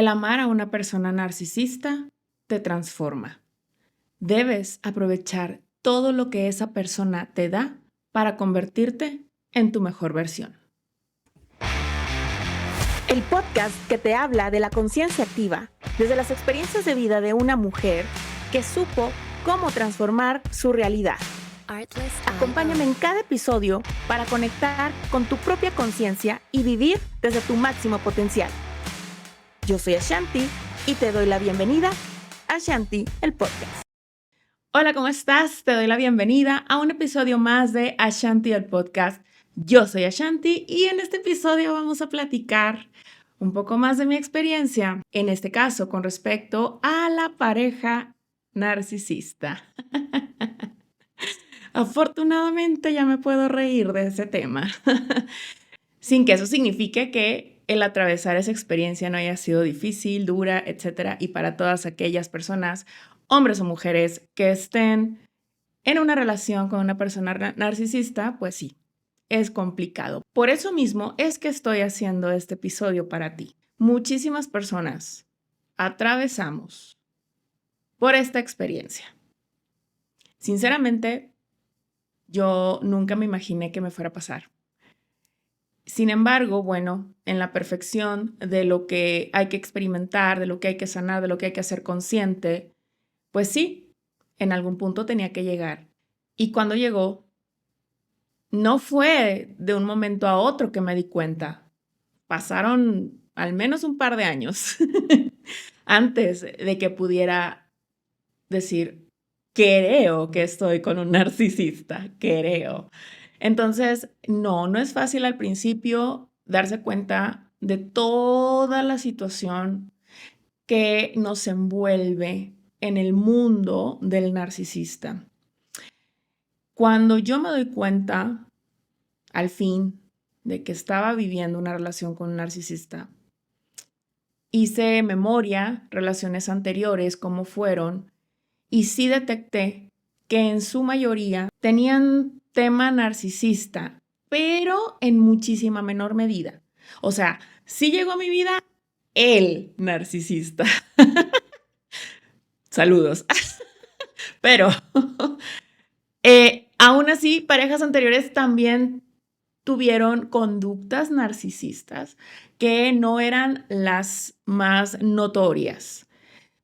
El amar a una persona narcisista te transforma. Debes aprovechar todo lo que esa persona te da para convertirte en tu mejor versión. El podcast que te habla de la conciencia activa, desde las experiencias de vida de una mujer que supo cómo transformar su realidad. Acompáñame en cada episodio para conectar con tu propia conciencia y vivir desde tu máximo potencial. Yo soy Ashanti y te doy la bienvenida a Ashanti, el podcast. Hola, ¿cómo estás? Te doy la bienvenida a un episodio más de Ashanti, el podcast. Yo soy Ashanti y en este episodio vamos a platicar un poco más de mi experiencia, en este caso con respecto a la pareja narcisista. Afortunadamente ya me puedo reír de ese tema, sin que eso signifique que el atravesar esa experiencia no haya sido difícil, dura, etcétera. Y para todas aquellas personas, hombres o mujeres, que estén en una relación con una persona narcisista, pues sí, es complicado. Por eso mismo es que estoy haciendo este episodio para ti. Muchísimas personas atravesamos por esta experiencia. Sinceramente, yo nunca me imaginé que me fuera a pasar. Sin embargo, bueno, en la perfección de lo que hay que experimentar, de lo que hay que sanar, de lo que hay que hacer consciente, pues sí, en algún punto tenía que llegar. Y cuando llegó, no fue de un momento a otro que me di cuenta. Pasaron al menos un par de años antes de que pudiera decir, creo que estoy con un narcisista, creo. Entonces, no es fácil al principio darse cuenta de toda la situación que nos envuelve en el mundo del narcisista. Cuando yo me doy cuenta, al fin, de que estaba viviendo una relación con un narcisista, hice memoria, relaciones anteriores, cómo fueron, y sí detecté que en su mayoría tenían tema narcisista, pero en muchísima menor medida. O sea, sí llegó a mi vida el narcisista. Saludos. Pero aún así, parejas anteriores también tuvieron conductas narcisistas que no eran las más notorias.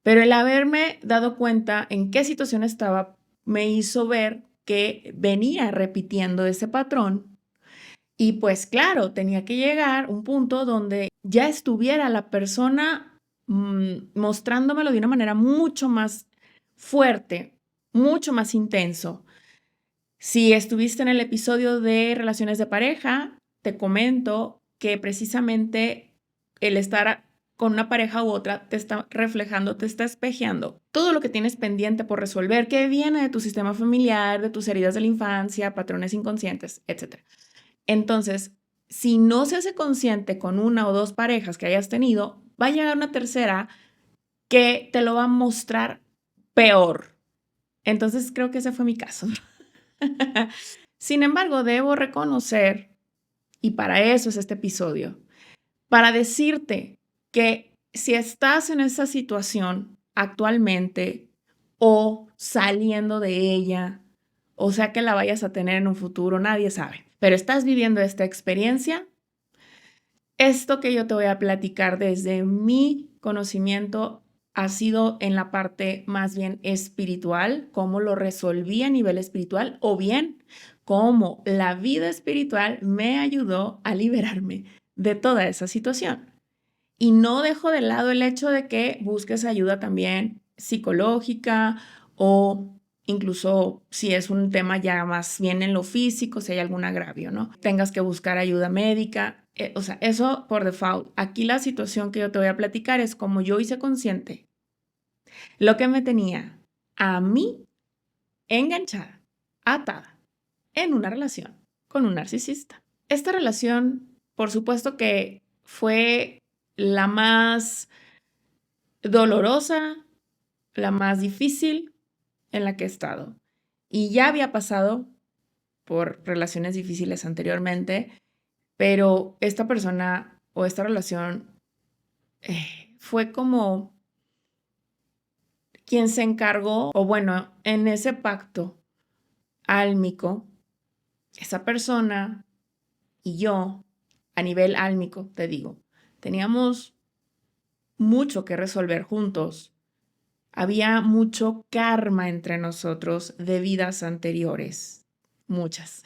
Pero el haberme dado cuenta en qué situación estaba me hizo ver que venía repitiendo ese patrón y pues claro, tenía que llegar un punto donde ya estuviera la persona mostrándomelo de una manera mucho más fuerte, mucho más intenso. Si estuviste en el episodio de relaciones de pareja, te comento que precisamente el estar con una pareja u otra te está reflejando, te está espejeando todo lo que tienes pendiente por resolver, que viene de tu sistema familiar, de tus heridas de la infancia, patrones inconscientes, etc. Entonces, si no se hace consciente con una o dos parejas que hayas tenido, va a llegar una tercera que te lo va a mostrar peor. Entonces, creo que ese fue mi caso. Sin embargo, debo reconocer, y para eso es este episodio, para decirte que si estás en esa situación actualmente o saliendo de ella, o sea que la vayas a tener en un futuro, nadie sabe, pero estás viviendo esta experiencia, esto que yo te voy a platicar desde mi conocimiento ha sido en la parte más bien espiritual, cómo lo resolví a nivel espiritual, o bien cómo la vida espiritual me ayudó a liberarme de toda esa situación. Y no dejo de lado el hecho de que busques ayuda también psicológica o incluso si es un tema ya más bien en lo físico, si hay algún agravio, ¿no? Tengas que buscar ayuda médica. O sea, eso por default. Aquí la situación que yo te voy a platicar es como yo hice consciente lo que me tenía a mí enganchada, atada, en una relación con un narcisista. Esta relación, por supuesto que fue la más dolorosa, la más difícil en la que he estado. Y ya había pasado por relaciones difíciles anteriormente, pero esta persona o esta relación fue como quien se encargó, o bueno, en ese pacto álmico, esa persona y yo, a nivel álmico, te digo, teníamos mucho que resolver juntos. Había mucho karma entre nosotros de vidas anteriores, muchas.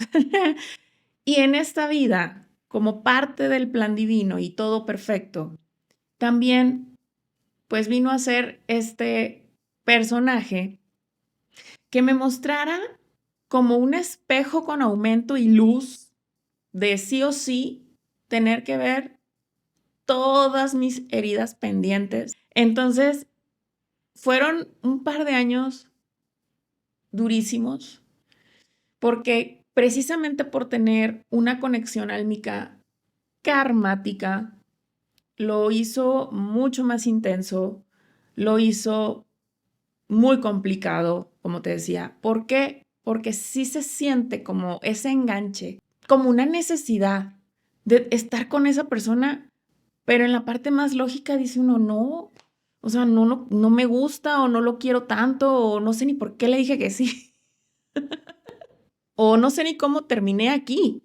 Y en esta vida, como parte del plan divino y todo perfecto, también pues vino a ser este personaje que me mostrara como un espejo con aumento y luz de sí o sí tener que ver todas mis heridas pendientes. Entonces, fueron un par de años durísimos porque precisamente por tener una conexión álmica karmática, lo hizo mucho más intenso, lo hizo muy complicado, como te decía. ¿Por qué? Porque sí se siente como ese enganche, como una necesidad de estar con esa persona, pero en la parte más lógica dice uno, no, o sea, no me gusta o no lo quiero tanto o no sé ni por qué le dije que sí o no sé ni cómo terminé aquí.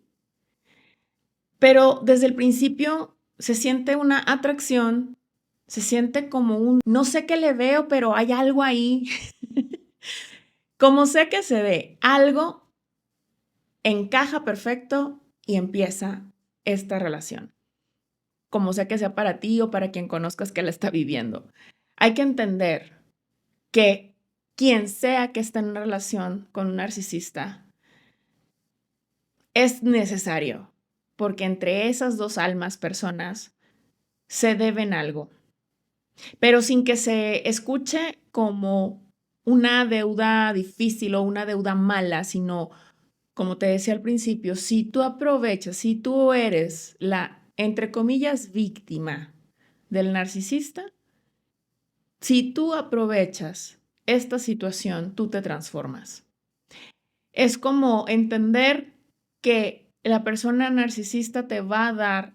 Pero desde el principio se siente una atracción, se siente como un, no sé qué le veo, pero hay algo ahí. Como sé que se ve, algo encaja perfecto y empieza esta relación. Como sé que sea para ti o para quien conozcas que la está viviendo. Hay que entender que quien sea que esté en una relación con un narcisista es necesario, porque entre esas dos almas, personas, se deben algo, pero sin que se escuche como una deuda difícil o una deuda mala, sino, como te decía al principio, si tú aprovechas, si tú eres la, entre comillas, víctima del narcisista, si tú aprovechas esta situación, tú te transformas. Es como entender que la persona narcisista te va a dar,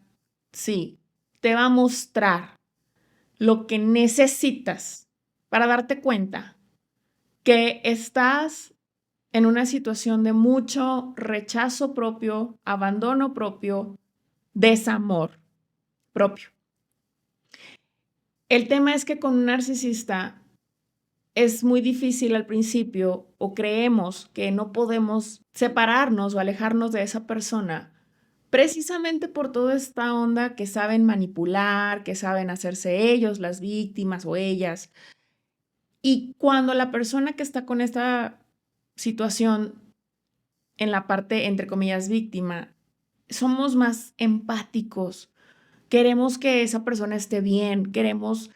sí, te va a mostrar lo que necesitas para darte cuenta que estás en una situación de mucho rechazo propio, abandono propio, desamor propio. El tema es que con un narcisista es muy difícil al principio o creemos que no podemos separarnos o alejarnos de esa persona precisamente por toda esta onda que saben manipular, que saben hacerse ellos las víctimas o ellas. Y cuando la persona que está con esta situación en la parte, entre comillas, víctima, somos más empáticos, queremos que esa persona esté bien, queremos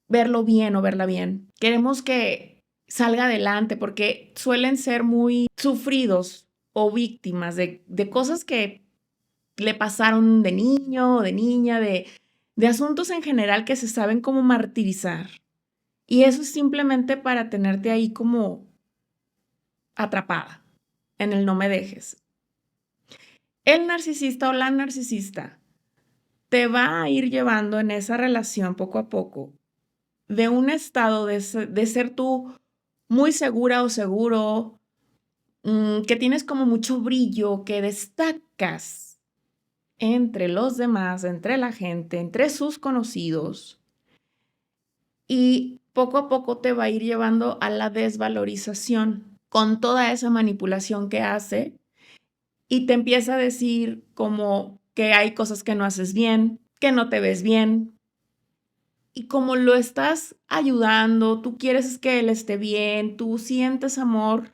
verlo bien o verla bien, queremos que salga adelante porque suelen ser muy sufridos o víctimas de cosas que le pasaron de niño o de niña, de asuntos en general que se saben cómo martirizar. Y eso es simplemente para tenerte ahí como atrapada en el no me dejes. El narcisista o la narcisista te va a ir llevando en esa relación poco a poco de un estado de ser tú muy segura o seguro, que tienes como mucho brillo, que destacas entre los demás, entre la gente, entre sus conocidos. Y poco a poco te va a ir llevando a la desvalorización con toda esa manipulación que hace y te empieza a decir como que hay cosas que no haces bien, que no te ves bien. Y como lo estás ayudando, tú quieres que él esté bien, tú sientes amor,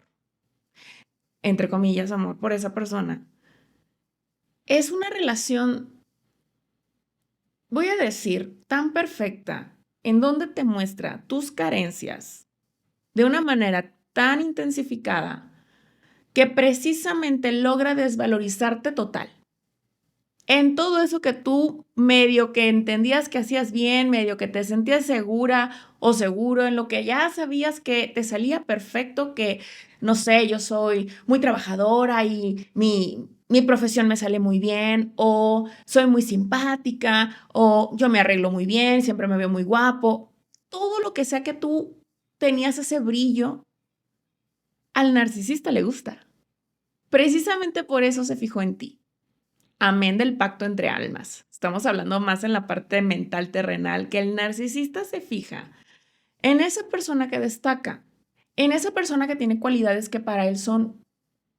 entre comillas, amor por esa persona. Es una relación, voy a decir, tan perfecta, en donde te muestra tus carencias de una manera tan intensificada que precisamente logra desvalorizarte total. En todo eso que tú medio que entendías que hacías bien, medio que te sentías segura o seguro, en lo que ya sabías que te salía perfecto, que no sé, yo soy muy trabajadora y mi profesión me sale muy bien, o soy muy simpática, o yo me arreglo muy bien, siempre me veo muy guapo. Todo lo que sea que tú tenías ese brillo, al narcisista le gusta. Precisamente por eso se fijó en ti. Amén del pacto entre almas. Estamos hablando más en la parte mental terrenal, que el narcisista se fija en esa persona que destaca, en esa persona que tiene cualidades que para él son,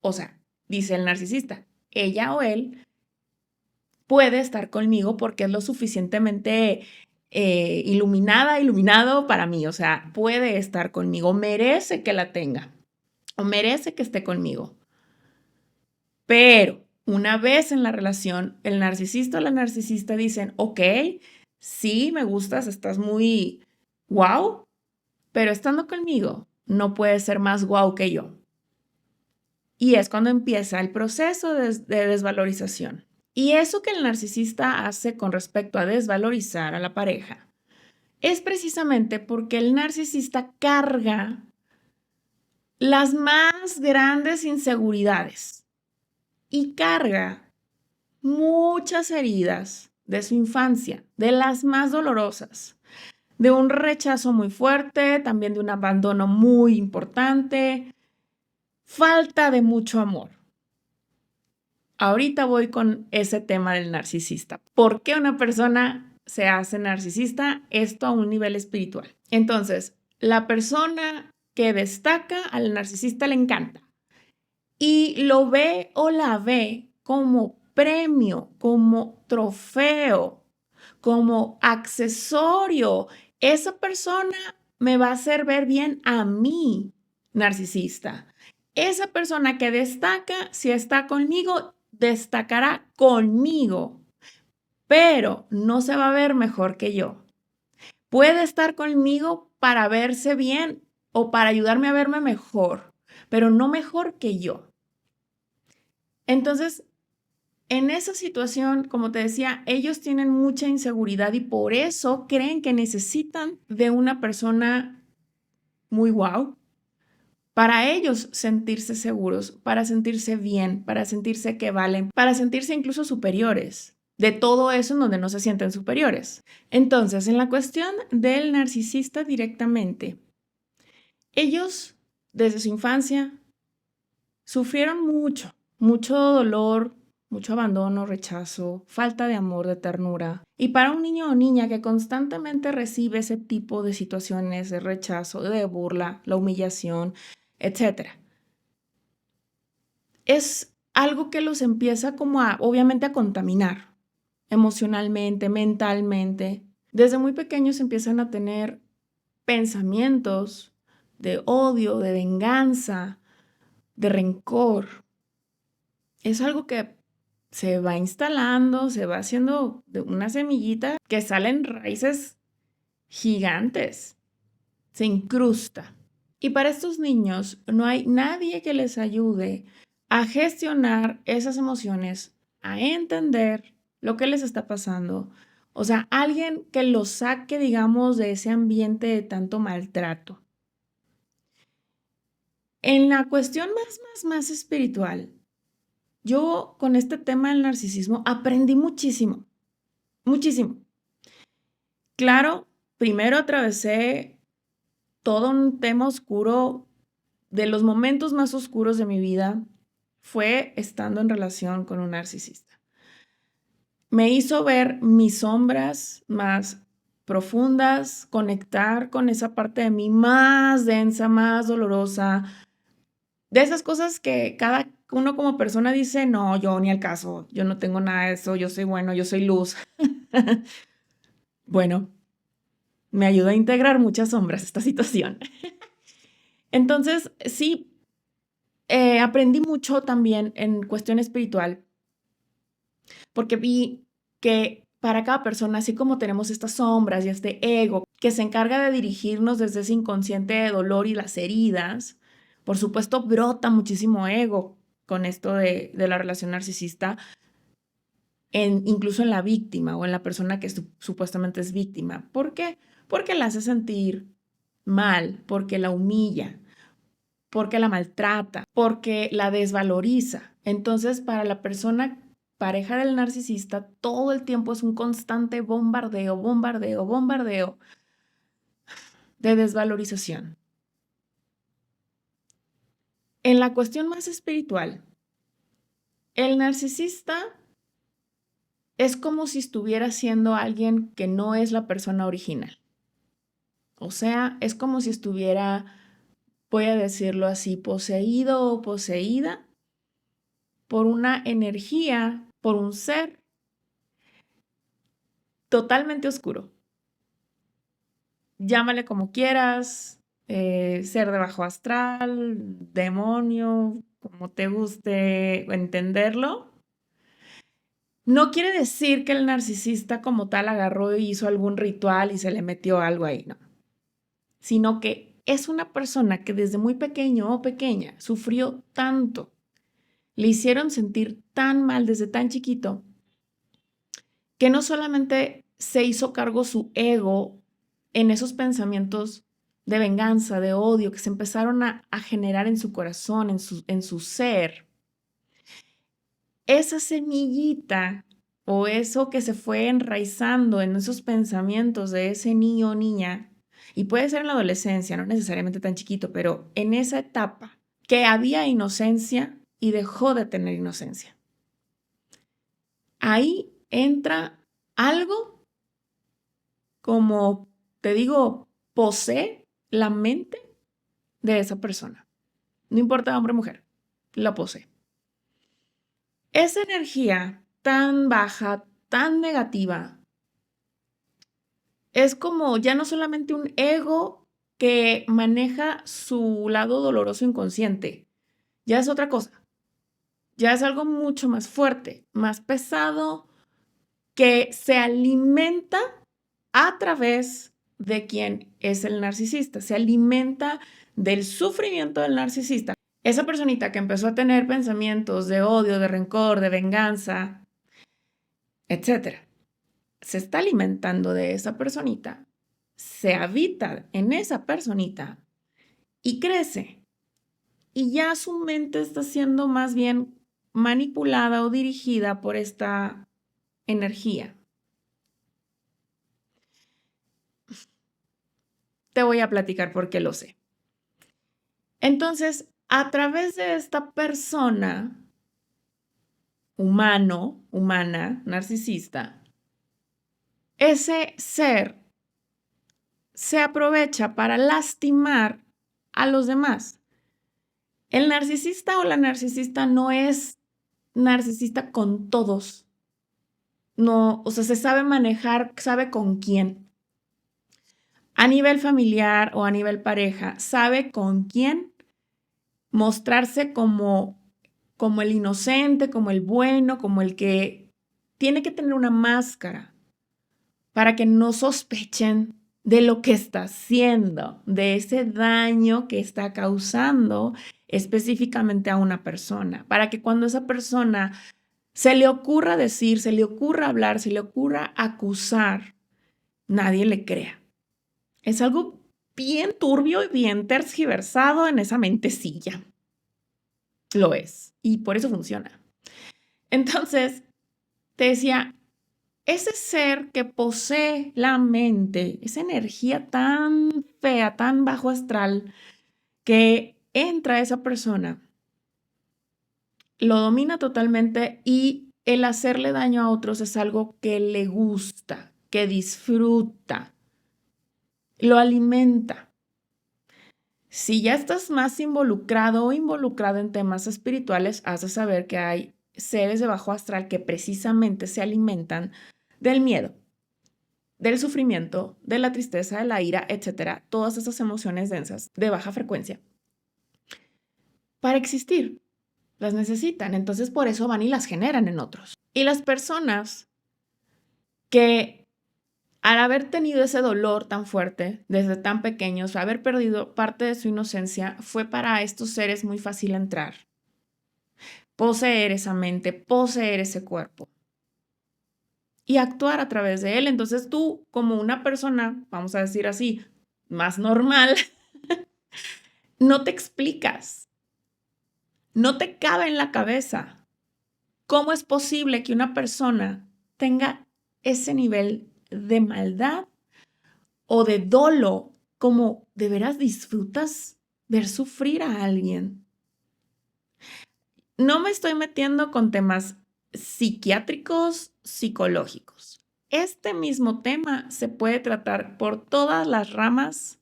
o sea, dice el narcisista, ella o él puede estar conmigo porque es lo suficientemente iluminado para mí, o sea, puede estar conmigo, merece que la tenga o merece que esté conmigo. Pero una vez en la relación, el narcisista o la narcisista dicen, ok, sí, me gustas, estás muy wow, pero estando conmigo no puedes ser más wow que yo. Y es cuando empieza el proceso de desvalorización. Y eso que el narcisista hace con respecto a desvalorizar a la pareja es precisamente porque el narcisista carga las más grandes inseguridades y carga muchas heridas de su infancia, de las más dolorosas, de un rechazo muy fuerte, también de un abandono muy importante, falta de mucho amor. Ahorita voy con ese tema del narcisista. ¿Por qué una persona se hace narcisista? Esto a un nivel espiritual. Entonces, la persona que destaca al narcisista le encanta y lo ve o la ve como premio, como trofeo, como accesorio. Esa persona me va a hacer ver bien a mí, narcisista. Esa persona que destaca, si está conmigo, destacará conmigo, pero no se va a ver mejor que yo. Puede estar conmigo para verse bien o para ayudarme a verme mejor, pero no mejor que yo. Entonces, en esa situación, como te decía, ellos tienen mucha inseguridad y por eso creen que necesitan de una persona muy guau para ellos sentirse seguros, para sentirse bien, para sentirse que valen, para sentirse incluso superiores. De todo eso en donde no se sienten superiores. Entonces, en la cuestión del narcisista directamente, ellos desde su infancia sufrieron mucho dolor, mucho abandono, rechazo, falta de amor, de ternura. Y para un niño o niña que constantemente recibe ese tipo de situaciones de rechazo, de burla, la humillación, etc., es algo que los empieza como obviamente, a contaminar emocionalmente, mentalmente. Desde muy pequeños empiezan a tener pensamientos de odio, de venganza, de rencor. Es algo que se va instalando, se va haciendo de una semillita que salen raíces gigantes, se incrusta. Y para estos niños no hay nadie que les ayude a gestionar esas emociones, a entender lo que les está pasando. O sea, alguien que los saque, digamos, de ese ambiente de tanto maltrato. En la cuestión más espiritual, yo con este tema del narcisismo aprendí muchísimo, muchísimo. Claro, primero atravesé todo un tema oscuro, de los momentos más oscuros de mi vida fue estando en relación con un narcisista. Me hizo ver mis sombras más profundas, conectar con esa parte de mí más densa, más dolorosa, de esas cosas que cada uno como persona dice, no, yo ni al caso, yo no tengo nada de eso, yo soy bueno, yo soy luz. Bueno, me ayudó a integrar muchas sombras esta situación. Entonces, sí, aprendí mucho también en cuestión espiritual, porque vi que para cada persona, así como tenemos estas sombras y este ego que se encarga de dirigirnos desde ese inconsciente de dolor y las heridas, por supuesto brota muchísimo ego con esto de la relación narcisista, incluso en la víctima o en la persona que supuestamente es víctima. ¿Por qué? Porque la hace sentir mal, porque la humilla, porque la maltrata, porque la desvaloriza. Entonces, para la persona pareja del narcisista, todo el tiempo es un constante bombardeo, bombardeo, bombardeo de desvalorización. En la cuestión más espiritual, el narcisista es como si estuviera siendo alguien que no es la persona original. O sea, es como si estuviera, voy a decirlo así, poseído o poseída por una energía, por un ser totalmente oscuro. Llámale como quieras, ser de bajo astral, demonio, como te guste entenderlo. No quiere decir que el narcisista como tal agarró y hizo algún ritual y se le metió algo ahí, no. Sino que es una persona que desde muy pequeño o pequeña sufrió tanto, le hicieron sentir tan mal desde tan chiquito, que no solamente se hizo cargo su ego en esos pensamientos de venganza, de odio, que se empezaron a generar en su corazón, en su ser. Esa semillita o eso que se fue enraizando en esos pensamientos de ese niño o niña, y puede ser en la adolescencia, no necesariamente tan chiquito, pero en esa etapa que había inocencia y dejó de tener inocencia. Ahí entra algo como, te digo, posee la mente de esa persona. No importa hombre o mujer, la posee. Esa energía tan baja, tan negativa, es como ya no solamente un ego que maneja su lado doloroso inconsciente, ya es otra cosa, ya es algo mucho más fuerte, más pesado, que se alimenta a través de quien es el narcisista, se alimenta del sufrimiento del narcisista. Esa personita que empezó a tener pensamientos de odio, de rencor, de venganza, etcétera, se está alimentando de esa personita, se habita en esa personita y crece. Y ya su mente está siendo más bien manipulada o dirigida por esta energía. Te voy a platicar por qué lo sé. Entonces, a través de esta persona, humana, narcisista, ese ser se aprovecha para lastimar a los demás. El narcisista o la narcisista no es narcisista con todos. No, o sea, se sabe manejar, sabe con quién. A nivel familiar o a nivel pareja, sabe con quién mostrarse como el inocente, como el bueno, como el que tiene que tener una máscara para que no sospechen de lo que está haciendo, de ese daño que está causando específicamente a una persona, para que cuando esa persona se le ocurra decir, se le ocurra hablar, se le ocurra acusar, nadie le crea. Es algo bien turbio y bien tergiversado en esa mentecilla. Lo es. Y por eso funciona. Entonces, te decía, ese ser que posee la mente, esa energía tan fea, tan bajo astral, que entra a esa persona, lo domina totalmente y el hacerle daño a otros es algo que le gusta, que disfruta, lo alimenta. Si ya estás más involucrado o involucrada en temas espirituales, has de saber que hay seres de bajo astral que precisamente se alimentan del miedo, del sufrimiento, de la tristeza, de la ira, etcétera, todas esas emociones densas de baja frecuencia. Para existir, las necesitan, entonces por eso van y las generan en otros. Y las personas que al haber tenido ese dolor tan fuerte desde tan pequeños, haber perdido parte de su inocencia, fue para estos seres muy fácil entrar, poseer esa mente, poseer ese cuerpo y actuar a través de él. Entonces tú, como una persona, vamos a decir así, más normal, no te explicas. No te cabe en la cabeza cómo es posible que una persona tenga ese nivel de maldad o de dolo, como de veras disfrutas ver sufrir a alguien. No me estoy metiendo con temas psiquiátricos, psicológicos. Este mismo tema se puede tratar por todas las ramas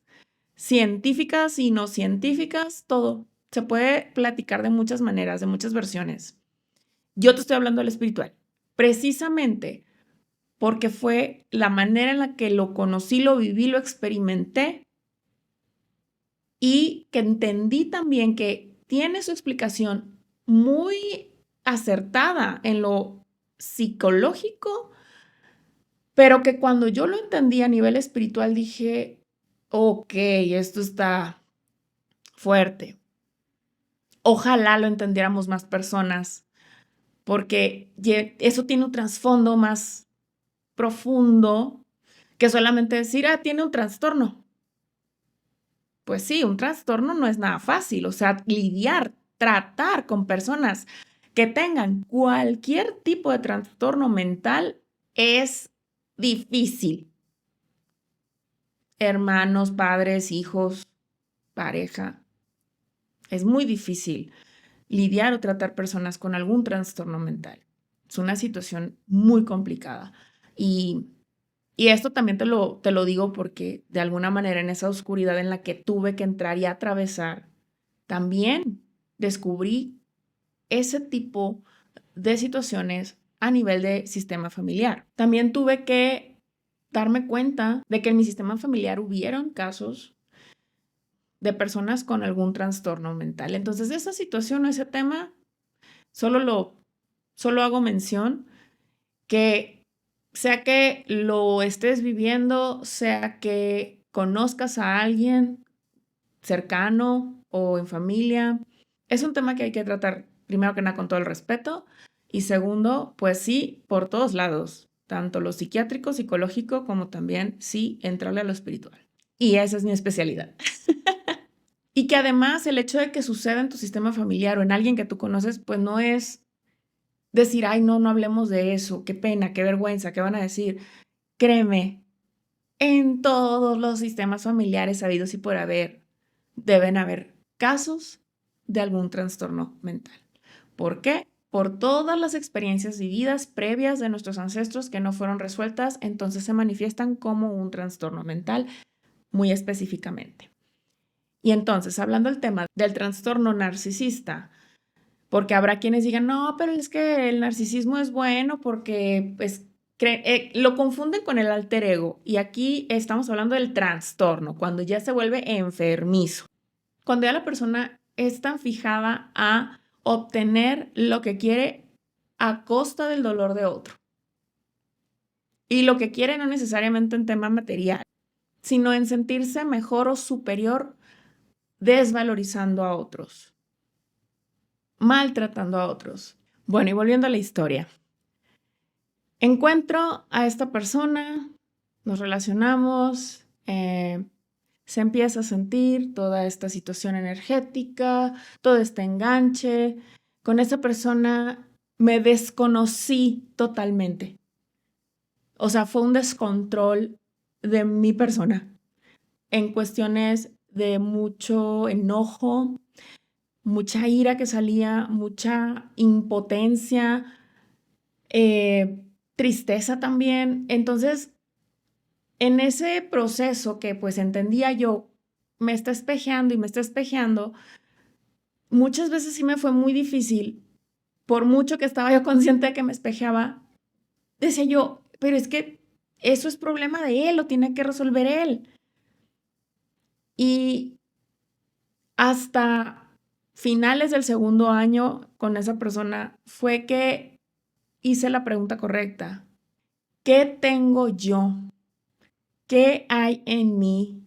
científicas y no científicas, todo. Se puede platicar de muchas maneras, de muchas versiones. Yo te estoy hablando del espiritual, precisamente porque fue la manera en la que lo conocí, lo viví, lo experimenté y que entendí también que tiene su explicación muy acertada en lo psicológico, pero que cuando yo lo entendí a nivel espiritual dije, ok, esto está fuerte. Ojalá lo entendiéramos más personas, porque eso tiene un trasfondo más profundo que solamente decir, tiene un trastorno. Pues sí, un trastorno no es nada fácil, o sea, tratar con personas que tengan cualquier tipo de trastorno mental es difícil. Hermanos, padres, hijos, pareja, es muy difícil lidiar o tratar personas con algún trastorno mental. Es una situación muy complicada. Y esto también te lo digo porque de alguna manera en esa oscuridad en la que tuve que entrar y atravesar, también descubrí ese tipo de situaciones a nivel de sistema familiar. También tuve que darme cuenta de que en mi sistema familiar hubieron casos de personas con algún trastorno mental. Entonces, esa situación o ese tema, solo hago mención que sea que lo estés viviendo, sea que conozcas a alguien cercano o en familia, es un tema que hay que tratar primero que nada con todo el respeto y segundo, pues sí, por todos lados, tanto lo psiquiátrico, psicológico, como también sí entrarle a lo espiritual. Y esa es mi especialidad. Y que además el hecho de que suceda en tu sistema familiar o en alguien que tú conoces, pues no es decir, ay, no hablemos de eso, qué pena, qué vergüenza, qué van a decir. Créeme, en todos los sistemas familiares habidos y por haber, deben haber casos de algún trastorno mental. ¿Por qué? Por todas las experiencias vividas previas de nuestros ancestros que no fueron resueltas, entonces se manifiestan como un trastorno mental muy específicamente. Y entonces, hablando del tema del trastorno narcisista, porque habrá quienes digan, no, pero es que el narcisismo es bueno porque pues, lo confunden con el alter ego. Y aquí estamos hablando del trastorno, cuando ya se vuelve enfermizo. Cuando ya la persona es tan fijada a obtener lo que quiere a costa del dolor de otro. Y lo que quiere no necesariamente en tema material, sino en sentirse mejor o superior desvalorizando a otros, maltratando a otros. Bueno, y volviendo a la historia. Encuentro a esta persona, nos relacionamos, se empieza a sentir toda esta situación energética, todo este enganche. Con esa persona me desconocí totalmente. O sea, fue un descontrol de mi persona en cuestiones de mucho enojo, mucha ira que salía, mucha impotencia, tristeza también. Entonces, en ese proceso que pues entendía yo, me está espejeando y me está espejeando, muchas veces sí me fue muy difícil, por mucho que estaba yo consciente de que me espejeaba, decía yo, pero es que eso es problema de él, lo tiene que resolver él. Y hasta finales del segundo año con esa persona fue que hice la pregunta correcta. ¿Qué tengo yo? ¿Qué hay en mí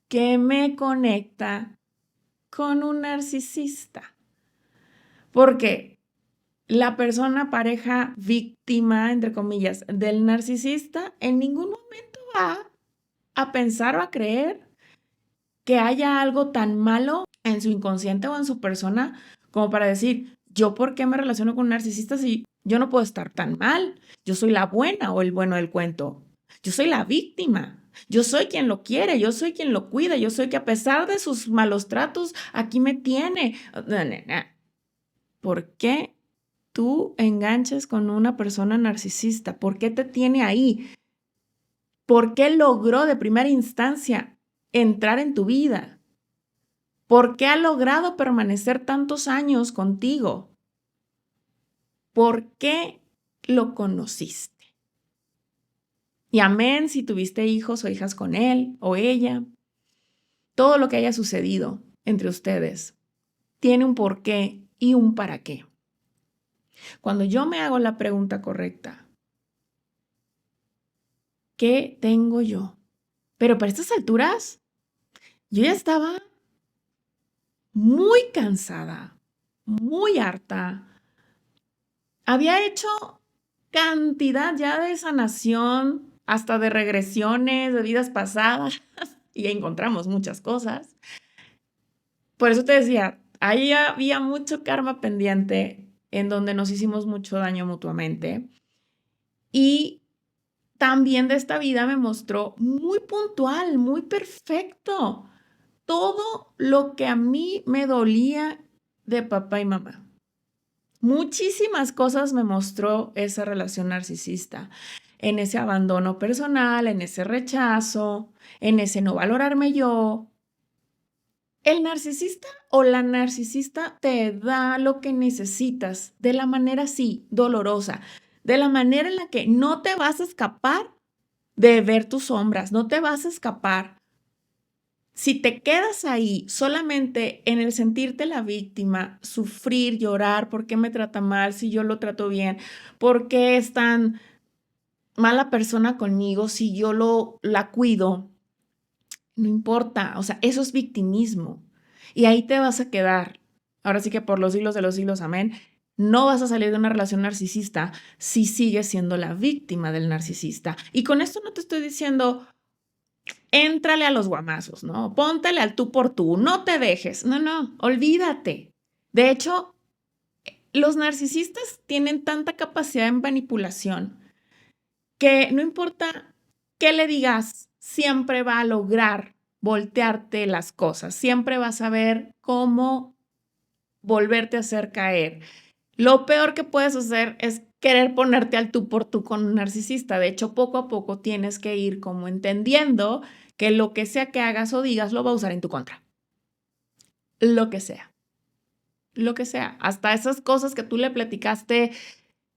que me conecta con un narcisista? Porque la persona, pareja, víctima, entre comillas, del narcisista, en ningún momento va a pensar o a creer que haya algo tan malo en su inconsciente o en su persona como para decir, ¿yo por qué me relaciono con un narcisista si yo no puedo estar tan mal? Yo soy la buena o el bueno del cuento. Yo soy la víctima. Yo soy quien lo quiere, yo soy quien lo cuida, yo soy que a pesar de sus malos tratos, aquí me tiene. ¿Por qué tú enganches con una persona narcisista? ¿Por qué te tiene ahí? ¿Por qué logró de primera instancia entrar en tu vida? ¿Por qué ha logrado permanecer tantos años contigo? ¿Por qué lo conociste? Y amén si tuviste hijos o hijas con él o ella. Todo lo que haya sucedido entre ustedes tiene un porqué y un para qué. Cuando yo me hago la pregunta correcta, ¿qué tengo yo? Pero para estas alturas, yo ya estaba muy cansada, muy harta. Había hecho cantidad ya de sanación, hasta de regresiones, de vidas pasadas, y encontramos muchas cosas. Por eso te decía, ahí había mucho karma pendiente en donde nos hicimos mucho daño mutuamente. Y también de esta vida me mostró muy puntual, muy perfecto, todo lo que a mí me dolía de papá y mamá. Muchísimas cosas me mostró esa relación narcisista, en ese abandono personal, en ese rechazo, en ese no valorarme yo. El narcisista o la narcisista te da lo que necesitas de la manera así, dolorosa, de la manera en la que no te vas a escapar de ver tus sombras, no te vas a escapar. Si te quedas ahí solamente en el sentirte la víctima, sufrir, llorar, ¿por qué me trata mal si yo lo trato bien? ¿Por qué es tan mala persona conmigo si yo la cuido? No importa, o sea, eso es victimismo. Y ahí te vas a quedar. Ahora sí que por los siglos de los siglos, amén. No vas a salir de una relación narcisista si sigues siendo la víctima del narcisista. Y con esto no te estoy diciendo, éntrale a los guamazos, ¿no? Póntale al tú por tú, no te dejes. No, olvídate. De hecho, los narcisistas tienen tanta capacidad en manipulación que no importa qué le digas, siempre va a lograr voltearte las cosas, siempre vas a ver cómo volverte a hacer caer. Lo peor que puedes hacer es querer ponerte al tú por tú con un narcisista. De hecho, poco a poco tienes que ir como entendiendo que lo que sea que hagas o digas lo va a usar en tu contra. Lo que sea. Lo que sea. Hasta esas cosas que tú le platicaste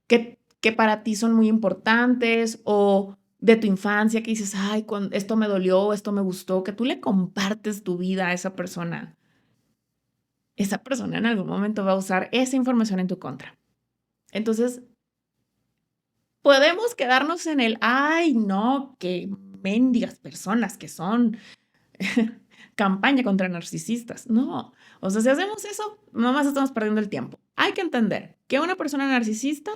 que para ti son muy importantes o de tu infancia que dices, ay, esto me dolió, esto me gustó, que tú le compartes tu vida a esa persona en algún momento va a usar esa información en tu contra. Entonces, podemos quedarnos en el, ay, no, qué mendigas personas que son campaña contra narcisistas. No, o sea, si hacemos eso, nomás estamos perdiendo el tiempo. Hay que entender que una persona narcisista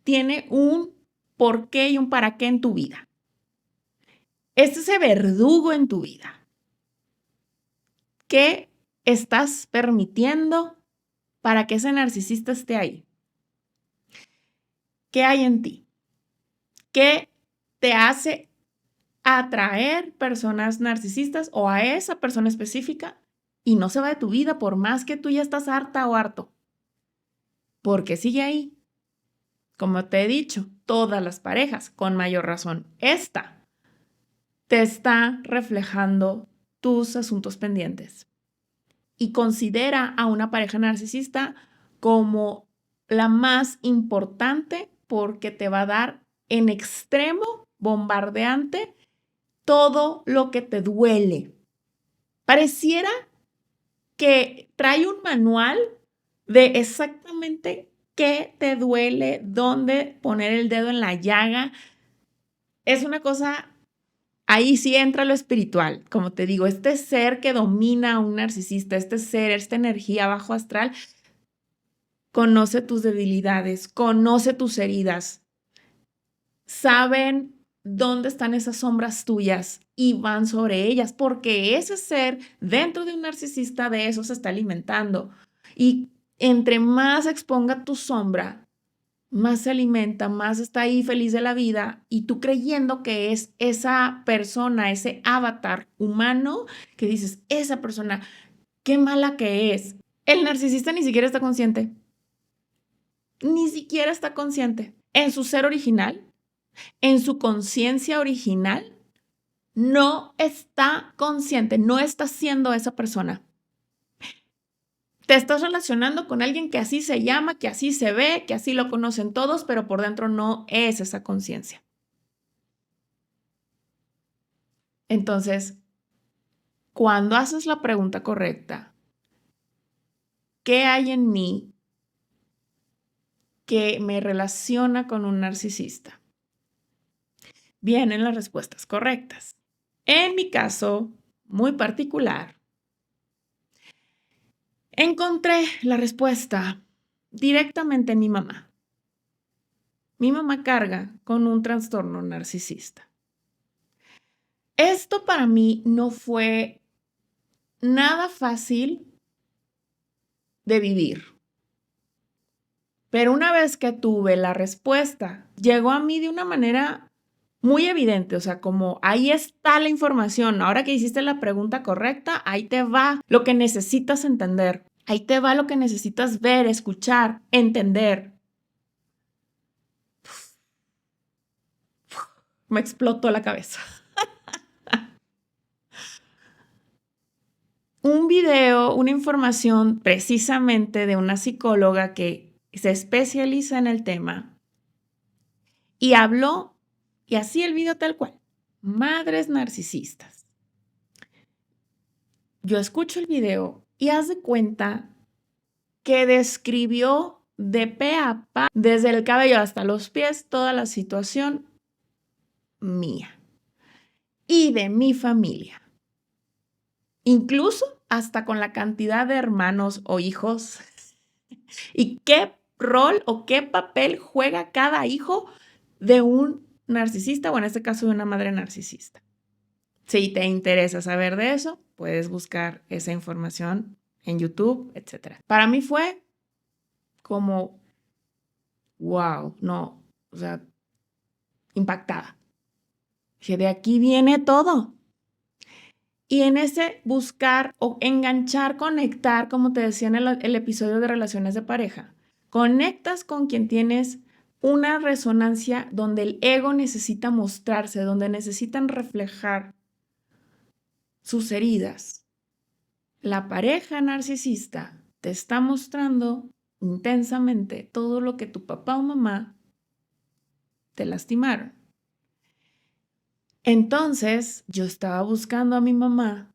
tiene un por qué y un para qué en tu vida. Es ese verdugo en tu vida. ¿Qué estás permitiendo para que ese narcisista esté ahí? ¿Qué hay en ti? ¿Qué te hace atraer personas narcisistas o a esa persona específica y no se va de tu vida por más que tú ya estás harta o harto? Porque sigue ahí. Como te he dicho, todas las parejas, con mayor razón, esta te está reflejando tus asuntos pendientes. Y considera a una pareja narcisista como la más importante porque te va a dar en extremo, bombardeante, todo lo que te duele. Pareciera que trae un manual de exactamente qué te duele, dónde poner el dedo en la llaga. Es una cosa, ahí sí entra lo espiritual. Como te digo, este ser que domina a un narcisista, este ser, esta energía bajo astral, conoce tus debilidades, conoce tus heridas. Saben dónde están esas sombras tuyas y van sobre ellas, porque ese ser dentro de un narcisista de eso se está alimentando. Y entre más exponga tu sombra, más se alimenta, más está ahí feliz de la vida y tú creyendo que es esa persona, ese avatar humano que dices, esa persona, qué mala que es. El narcisista ni siquiera está consciente. Ni siquiera está consciente. En su ser original, en su conciencia original, no está consciente, no está siendo esa persona. Te estás relacionando con alguien que así se llama, que así se ve, que así lo conocen todos, pero por dentro no es esa conciencia. Entonces, cuando haces la pregunta correcta, ¿qué hay en mí que me relaciona con un narcisista? Vienen las respuestas correctas. En mi caso muy particular, encontré la respuesta directamente en mi mamá. Mi mamá carga con un trastorno narcisista. Esto para mí no fue nada fácil de vivir. Pero una vez que tuve la respuesta, llegó a mí de una manera muy evidente, o sea, como ahí está la información. Ahora que hiciste la pregunta correcta, ahí te va lo que necesitas entender. Ahí te va lo que necesitas ver, escuchar, entender. Me explotó la cabeza. Un video, una información precisamente de una psicóloga que se especializa en el tema y habló, y así el video tal cual, madres narcisistas. Yo escucho el video y haz de cuenta que describió de pe a pa, desde el cabello hasta los pies, toda la situación mía y de mi familia. Incluso hasta con la cantidad de hermanos o hijos y qué rol o qué papel juega cada hijo de un narcisista o en este caso de una madre narcisista. Si te interesa saber de eso, puedes buscar esa información en YouTube, etc. Para mí fue como, wow, no, o sea, impactada. Dije, de aquí viene todo. Y en ese buscar o enganchar, conectar, como te decía en el episodio de relaciones de pareja, conectas con quien tienes una resonancia donde el ego necesita mostrarse, donde necesitan reflejar sus heridas. La pareja narcisista te está mostrando intensamente todo lo que tu papá o mamá te lastimaron. Entonces, yo estaba buscando a mi mamá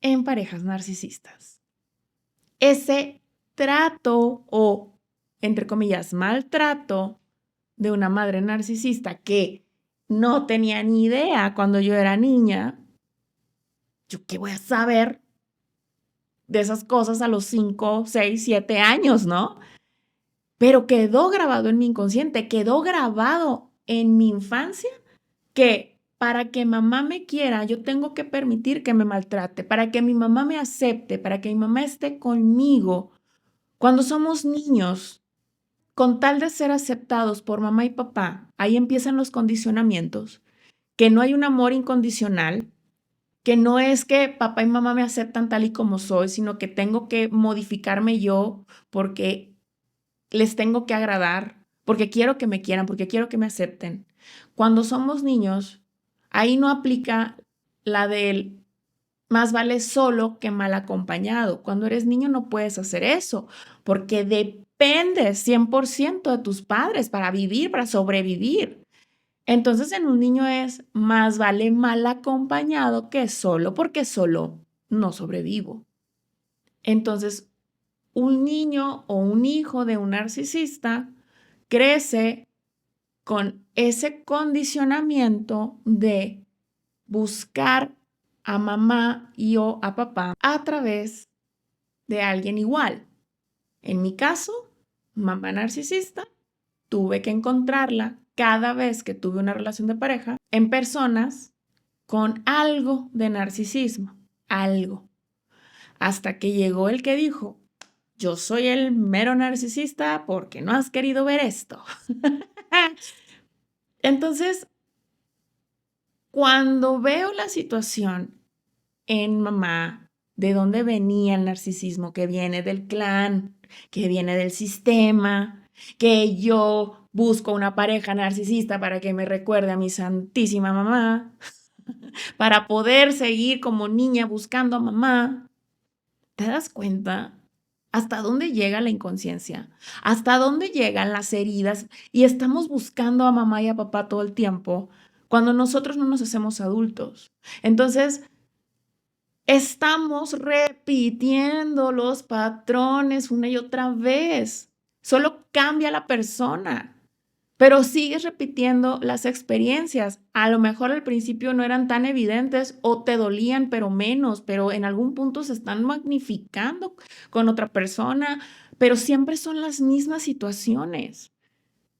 en parejas narcisistas. Ese trato o, entre comillas, maltrato de una madre narcisista que no tenía ni idea cuando yo era niña, ¿yo qué voy a saber de esas cosas a los 5, 6, 7 años, no? Pero quedó grabado en mi inconsciente, quedó grabado en mi infancia que para que mamá me quiera, yo tengo que permitir que me maltrate, para que mi mamá me acepte, para que mi mamá esté conmigo. Cuando somos niños, con tal de ser aceptados por mamá y papá, ahí empiezan los condicionamientos, que no hay un amor incondicional, que no es que papá y mamá me aceptan tal y como soy, sino que tengo que modificarme yo porque les tengo que agradar, porque quiero que me quieran, porque quiero que me acepten. Cuando somos niños, ahí no aplica la del más vale solo que mal acompañado. Cuando eres niño no puedes hacer eso, porque dependes 100% de tus padres para vivir, para sobrevivir. Entonces en un niño es más vale mal acompañado que solo, porque solo no sobrevivo. Entonces, un niño o un hijo de un narcisista crece con ese condicionamiento de buscar a mamá y o a papá a través de alguien igual. En mi caso, mamá narcisista, tuve que encontrarla cada vez que tuve una relación de pareja en personas con algo de narcisismo, algo. Hasta que llegó el que dijo, yo soy el mero narcisista porque no has querido ver esto. Entonces, cuando veo la situación en mamá, de dónde venía el narcisismo, que viene del clan, que viene del sistema, que yo busco una pareja narcisista para que me recuerde a mi santísima mamá, para poder seguir como niña buscando a mamá. ¿Te das cuenta? ¿Hasta dónde llega la inconsciencia? ¿Hasta dónde llegan las heridas? Y estamos buscando a mamá y a papá todo el tiempo cuando nosotros no nos hacemos adultos. Entonces, estamos repitiendo los patrones una y otra vez. Solo cambia la persona, pero sigues repitiendo las experiencias. A lo mejor al principio no eran tan evidentes o te dolían, pero menos, pero en algún punto se están magnificando con otra persona, pero siempre son las mismas situaciones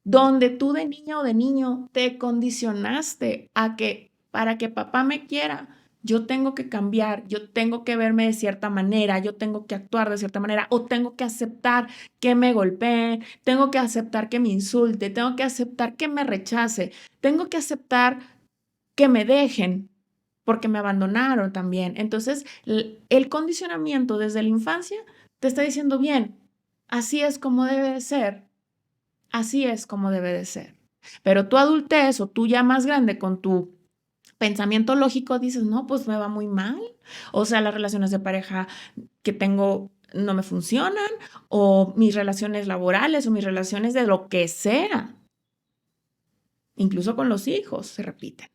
donde tú de niña o de niño te condicionaste a que para que papá me quiera, yo tengo que cambiar, yo tengo que verme de cierta manera, yo tengo que actuar de cierta manera o tengo que aceptar que me golpeen, tengo que aceptar que me insulte, tengo que aceptar que me rechace, tengo que aceptar que me dejen porque me abandonaron también. Entonces, el condicionamiento desde la infancia te está diciendo, bien, así es como debe de ser. Así es como debe de ser. Pero tu adultez o tú ya más grande con tu pensamiento lógico dices, no, pues me va muy mal. O sea, las relaciones de pareja que tengo no me funcionan o mis relaciones laborales o mis relaciones de lo que sea. Incluso con los hijos se repiten.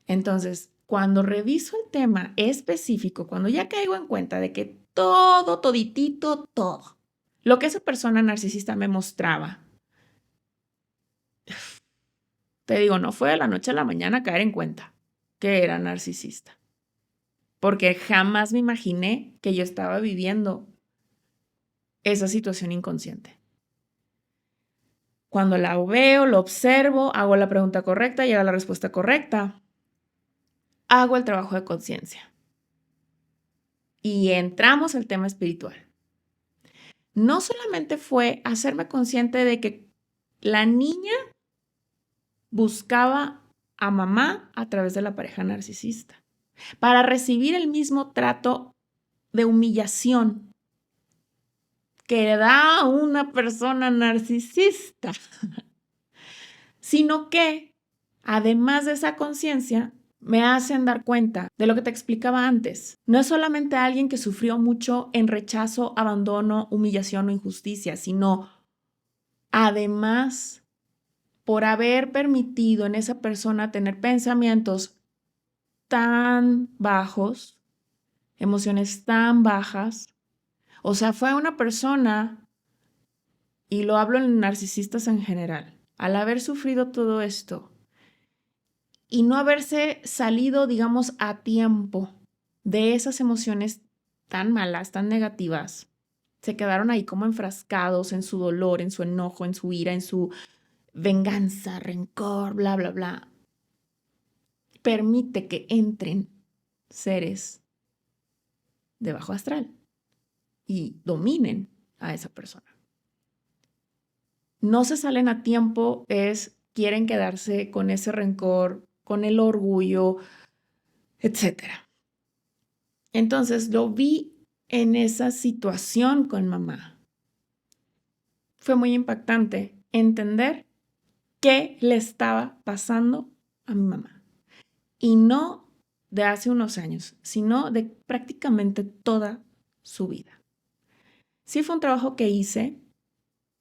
Entonces, cuando reviso el tema específico, cuando ya caigo en cuenta de que todo, toditito, todo, lo que esa persona narcisista me mostraba, te digo, no fue de la noche a la mañana caer en cuenta que era narcisista, porque jamás me imaginé que yo estaba viviendo esa situación inconsciente. Cuando la veo, lo observo, hago la pregunta correcta, llega la respuesta correcta, hago el trabajo de conciencia y entramos al tema espiritual. No solamente fue hacerme consciente de que la niña buscaba a mamá a través de la pareja narcisista para recibir el mismo trato de humillación que da una persona narcisista, sino que, además de esa conciencia, me hacen dar cuenta de lo que te explicaba antes. No es solamente alguien que sufrió mucho en rechazo, abandono, humillación o injusticia, sino además por haber permitido en esa persona tener pensamientos tan bajos, emociones tan bajas. O sea, fue una persona, y lo hablo en narcisistas en general, al haber sufrido todo esto y no haberse salido, digamos, a tiempo de esas emociones tan malas, tan negativas, se quedaron ahí como enfrascados en su dolor, en su enojo, en su ira, en su venganza, rencor, bla, bla, bla. Permite que entren seres de bajo astral y dominen a esa persona. No se salen a tiempo, quieren quedarse con ese rencor, con el orgullo, etc. Entonces lo vi en esa situación con mamá. Fue muy impactante entender qué le estaba pasando a mi mamá. Y no de hace unos años, sino de prácticamente toda su vida. Sí fue un trabajo que hice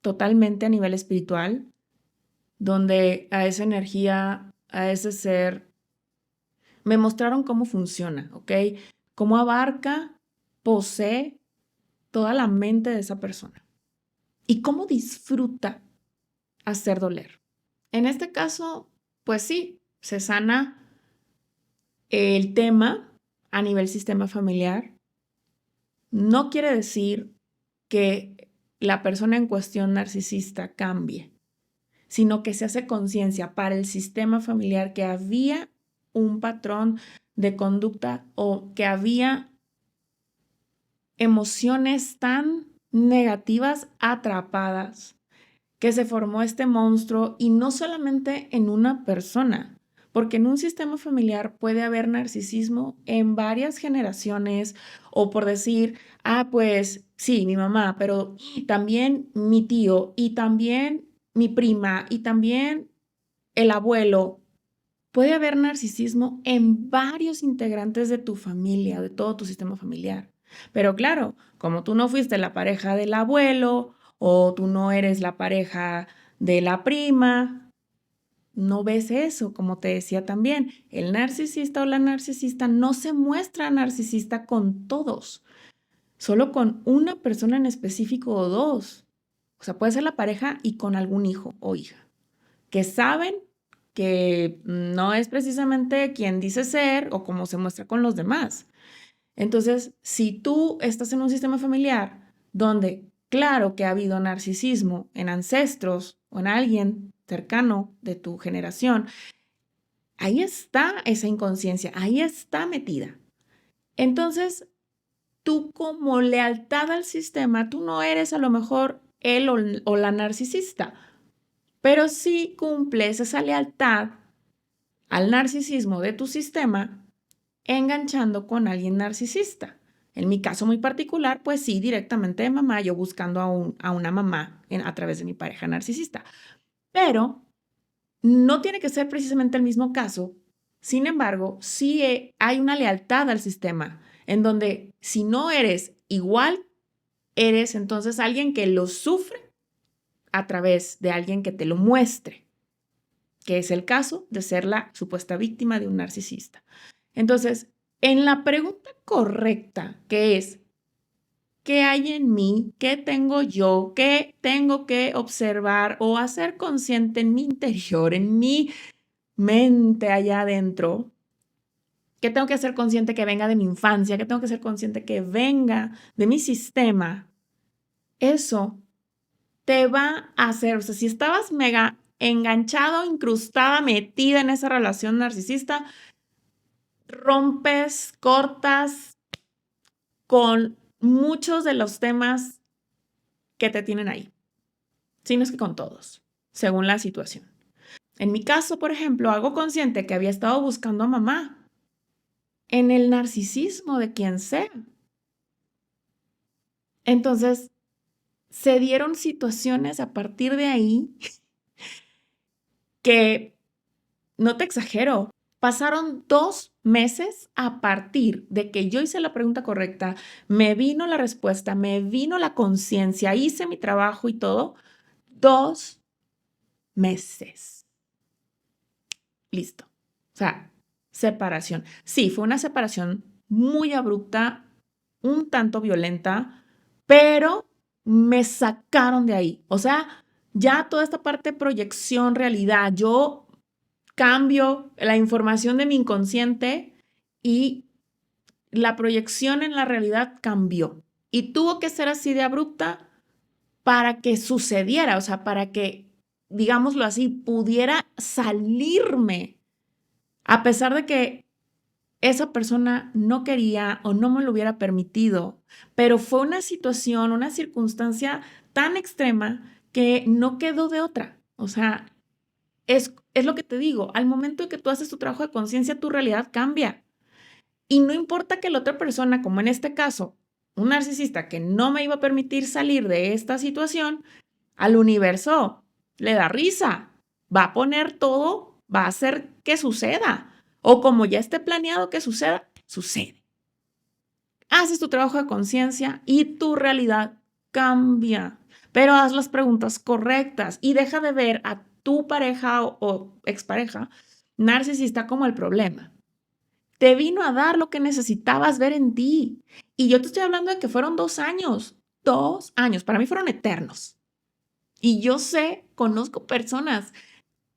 totalmente a nivel espiritual, donde a esa energía, a ese ser, me mostraron cómo funciona, ¿ok? Cómo abarca, posee toda la mente de esa persona y cómo disfruta hacer doler. En este caso, pues sí, se sana el tema a nivel sistema familiar. No quiere decir que la persona en cuestión narcisista cambie, sino que se hace conciencia para el sistema familiar que había un patrón de conducta o que había emociones tan negativas atrapadas que se formó este monstruo y no solamente en una persona, porque en un sistema familiar puede haber narcisismo en varias generaciones o por decir, pues sí, mi mamá, pero también mi tío y también mi prima y también el abuelo. Puede haber narcisismo en varios integrantes de tu familia, de todo tu sistema familiar. Pero claro, como tú no fuiste la pareja del abuelo o tú no eres la pareja de la prima, no ves eso, como te decía también. El narcisista o la narcisista no se muestra narcisista con todos, solo con una persona en específico o dos. O sea, puede ser la pareja y con algún hijo o hija que saben que no es precisamente quien dice ser o como se muestra con los demás. Entonces, si tú estás en un sistema familiar donde, claro que ha habido narcisismo en ancestros o en alguien cercano de tu generación, ahí está esa inconsciencia, ahí está metida. Entonces, tú como lealtad al sistema, tú no eres a lo mejor él o la narcisista, pero sí cumples esa lealtad al narcisismo de tu sistema enganchando con alguien narcisista. En mi caso muy particular, pues sí, directamente de mamá, yo buscando a una mamá a través de mi pareja narcisista. Pero no tiene que ser precisamente el mismo caso. Sin embargo, sí hay una lealtad al sistema, en donde si no eres igual, eres entonces alguien que lo sufre a través de alguien que te lo muestre, que es el caso de ser la supuesta víctima de un narcisista. Entonces, en la pregunta correcta, que es, ¿qué hay en mí? ¿Qué tengo yo? ¿Qué tengo que observar o hacer consciente en mi interior, en mi mente allá adentro? ¿Qué tengo que hacer consciente que venga de mi infancia? ¿Qué tengo que ser consciente que venga de mi sistema? Eso te va a hacer, o sea, si estabas mega enganchado, incrustada, metida en esa relación narcisista, rompes, cortas con muchos de los temas que te tienen ahí, si no es que con todos, según la situación. En mi caso, por ejemplo, hago consciente que había estado buscando a mamá en el narcisismo de quien sea. Entonces, se dieron situaciones a partir de ahí que, no te exagero, pasaron 2 meses a partir de que yo hice la pregunta correcta, me vino la respuesta, me vino la conciencia, hice mi trabajo y todo. 2 meses. Listo. O sea, separación. Sí, fue una separación muy abrupta, un tanto violenta, pero me sacaron de ahí. O sea, ya toda esta parte de proyección, realidad, yo cambio la información de mi inconsciente y la proyección en la realidad cambió. Y tuvo que ser así de abrupta para que sucediera, o sea, para que, digámoslo así, pudiera salirme, a pesar de que esa persona no quería o no me lo hubiera permitido, pero fue una situación, una circunstancia tan extrema que no quedó de otra. O sea, es lo que te digo, al momento en que tú haces tu trabajo de conciencia, tu realidad cambia. Y no importa que la otra persona, como en este caso, un narcisista que no me iba a permitir salir de esta situación, al universo le da risa, va a poner todo, va a hacer que suceda. O como ya esté planeado que suceda, sucede. Haces tu trabajo de conciencia y tu realidad cambia. Pero haz las preguntas correctas y deja de ver a tu pareja o expareja narcisista como el problema. Te vino a dar lo que necesitabas ver en ti. Y yo te estoy hablando de que fueron 2 años. 2 años. Para mí fueron eternos. Y yo sé, conozco personas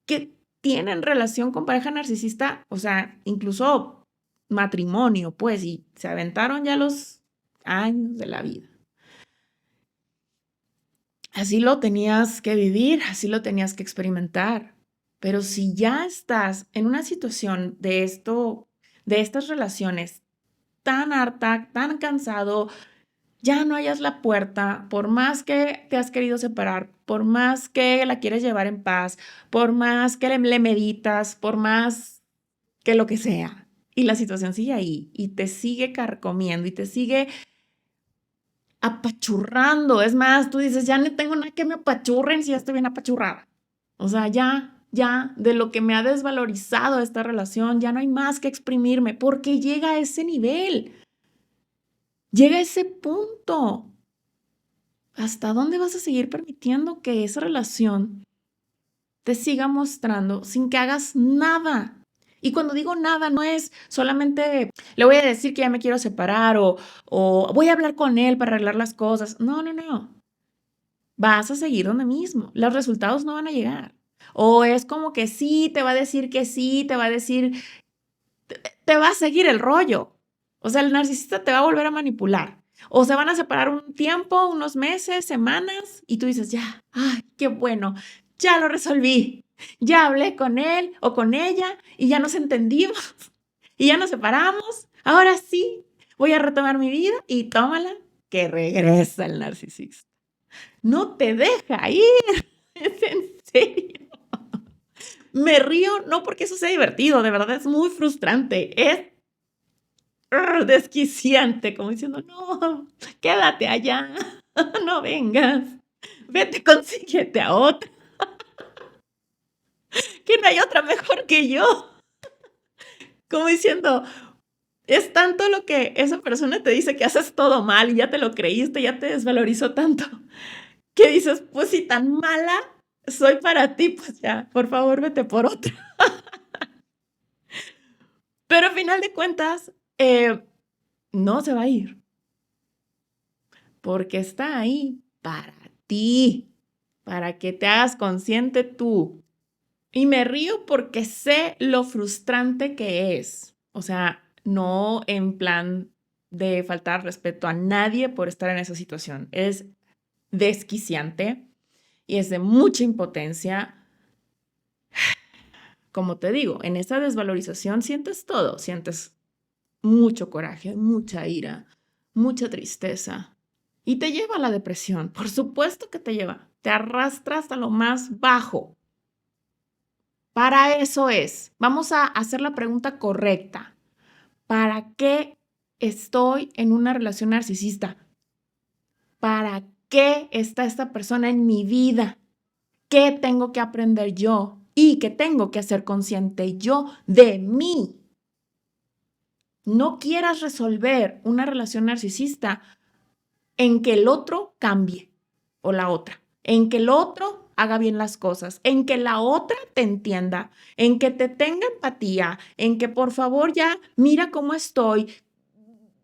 que tienen relación con pareja narcisista, o sea, incluso matrimonio, pues, y se aventaron ya los años de la vida. Así lo tenías que vivir, así lo tenías que experimentar. Pero si ya estás en una situación de esto, de estas relaciones tan harta, tan cansado, ya no hayas la puerta, por más que te has querido separar, por más que la quieres llevar en paz, por más que le meditas, por más que lo que sea, y la situación sigue ahí y te sigue carcomiendo y te sigue apachurrando. Es más, tú dices, ya no tengo nada que me apachurren si ya estoy bien apachurrada. O sea, ya, de lo que me ha desvalorizado esta relación, ya no hay más que exprimirme, porque llega a ese nivel, llega a ese punto. ¿Hasta dónde vas a seguir permitiendo que esa relación te siga mostrando sin que hagas nada? Y cuando digo nada, no es solamente le voy a decir que ya me quiero separar o voy a hablar con él para arreglar las cosas. No, no, no. Vas a seguir donde mismo. Los resultados no van a llegar. O es como que sí, te va a decir que sí, te va a decir, te va a seguir el rollo. O sea, el narcisista te va a volver a manipular. O se van a separar un tiempo, unos meses, semanas, y tú dices, ya, ay, qué bueno, ya lo resolví. Ya hablé con él o con ella y ya nos entendimos y ya nos separamos. Ahora sí, voy a retomar mi vida y tómala, que regresa el narcisista. No te deja ir, es en serio. Me río no porque eso sea divertido, de verdad es muy frustrante, es desquiciante, como diciendo, no, quédate allá, no vengas, vete, consíguete a otra, que no hay otra mejor que yo. Como diciendo, es tanto lo que esa persona te dice que haces todo mal y ya te lo creíste, ya te desvalorizó tanto, que dices, pues si tan mala soy para ti, pues ya, por favor, vete por otra. Pero a final de cuentas, no se va a ir, porque está ahí para ti, para que te hagas consciente tú. Y me río porque sé lo frustrante que es. O sea, no en plan de faltar respeto a nadie por estar en esa situación. Es desquiciante y es de mucha impotencia. Como te digo, en esa desvalorización sientes todo, sientes mucho coraje, mucha ira, mucha tristeza y te lleva a la depresión. Por supuesto que te lleva, te arrastra hasta lo más bajo. Para eso es. Vamos a hacer la pregunta correcta. ¿Para qué estoy en una relación narcisista? ¿Para qué está esta persona en mi vida? ¿Qué tengo que aprender yo? ¿Y qué tengo que hacer consciente yo de mí? No quieras resolver una relación narcisista en que el otro cambie o la otra, en que el otro haga bien las cosas, en que la otra te entienda, en que te tenga empatía, en que por favor ya mira cómo estoy,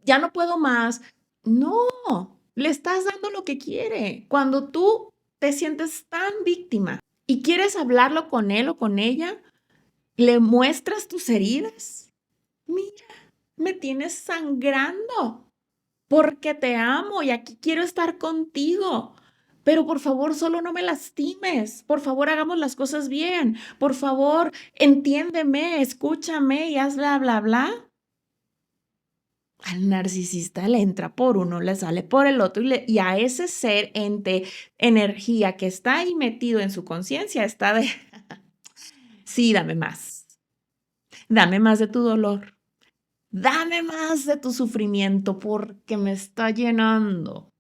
ya no puedo más. No, le estás dando lo que quiere. Cuando tú te sientes tan víctima y quieres hablarlo con él o con ella, le muestras tus heridas. Mira, me tienes sangrando porque te amo y aquí quiero estar contigo. Pero por favor, solo no me lastimes. Por favor, hagamos las cosas bien. Por favor, entiéndeme, escúchame y haz bla, bla, bla. Al narcisista le entra por uno, le sale por el otro y a ese ser, ente, energía que está ahí metido en su conciencia está de, sí, dame más de tu dolor, dame más de tu sufrimiento porque me está llenando.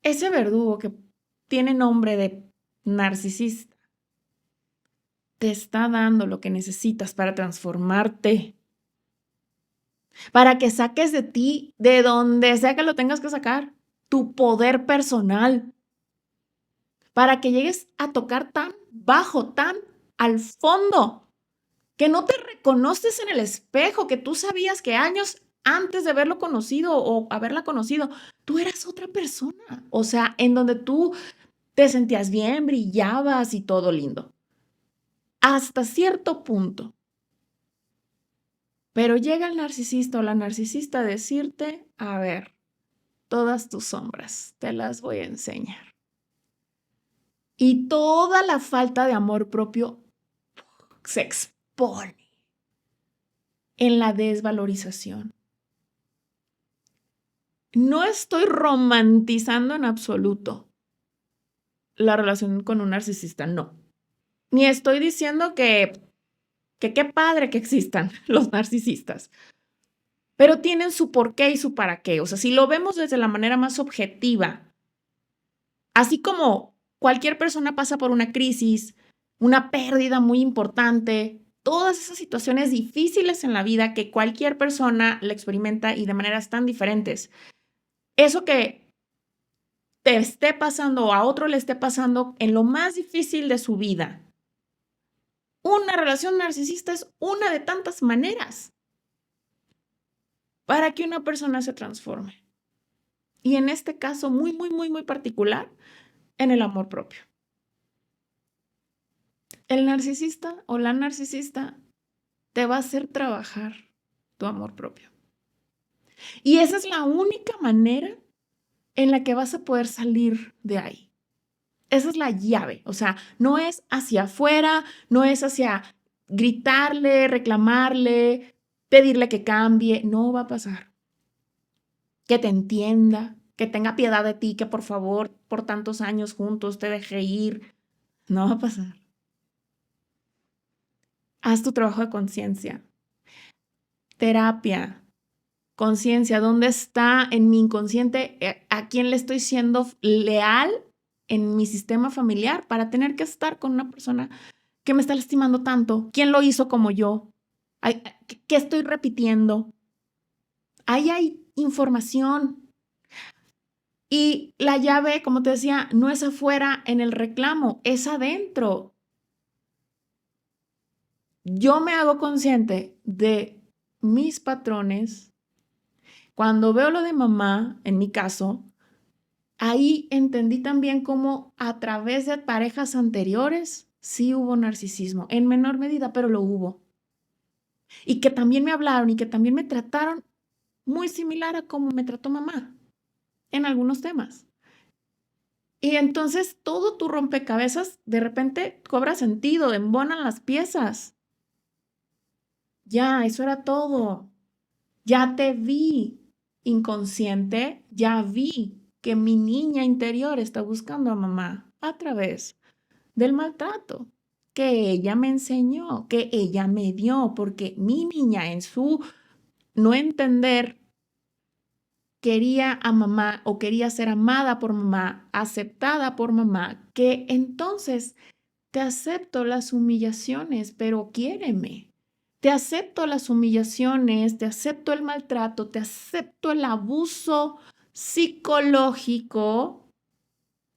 Ese verdugo que tiene nombre de narcisista te está dando lo que necesitas para transformarte, para que saques de ti, de donde sea que lo tengas que sacar, tu poder personal, para que llegues a tocar tan bajo, tan al fondo, que no te reconoces en el espejo, que tú sabías que años antes de haberlo conocido o haberla conocido, tú eras otra persona. O sea, en donde tú te sentías bien, brillabas y todo lindo. Hasta cierto punto. Pero llega el narcisista o la narcisista a decirte, a ver, todas tus sombras, te las voy a enseñar. Y toda la falta de amor propio se expone en la desvalorización. no estoy romantizando en absoluto la relación con un narcisista, no. Ni estoy diciendo que qué padre que existan los narcisistas, pero tienen su porqué y su para qué. O sea, si lo vemos desde la manera más objetiva, así como cualquier persona pasa por una crisis, una pérdida muy importante, todas esas situaciones difíciles en la vida que cualquier persona la experimenta y de maneras tan diferentes. Eso que te esté pasando o a otro le esté pasando en lo más difícil de su vida. Una relación narcisista es una de tantas maneras para que una persona se transforme. Y en este caso muy, muy, muy, muy particular, en el amor propio. El narcisista o la narcisista te va a hacer trabajar tu amor propio. Y esa es la única manera en la que vas a poder salir de ahí. Esa es la llave. O sea, no es hacia afuera, no es hacia gritarle, reclamarle, pedirle que cambie. No va a pasar. Que te entienda, que tenga piedad de ti, que por favor, por tantos años juntos te deje ir. No va a pasar. Haz tu trabajo de conciencia. Terapia. Conciencia. ¿Dónde está en mi inconsciente? ¿A quién le estoy siendo leal en mi sistema familiar para tener que estar con una persona que me está lastimando tanto? ¿Quién lo hizo como yo? ¿Qué estoy repitiendo? Ahí hay información. Y la llave, como te decía, no es afuera en el reclamo, es adentro. Yo me hago consciente de mis patrones. Cuando veo lo de mamá, en mi caso, ahí entendí también cómo a través de parejas anteriores sí hubo narcisismo, en menor medida, pero lo hubo. Y que también me hablaron y que también me trataron muy similar a cómo me trató mamá en algunos temas. Y entonces todo tu rompecabezas de repente cobra sentido, embonan las piezas. Ya, eso era todo. Ya te vi inconsciente, ya vi que mi niña interior está buscando a mamá a través del maltrato que ella me enseñó, que ella me dio, porque mi niña en su no entender quería a mamá o quería ser amada por mamá, aceptada por mamá, que entonces te acepto las humillaciones, pero quiéreme. Te acepto las humillaciones, te acepto el maltrato, te acepto el abuso psicológico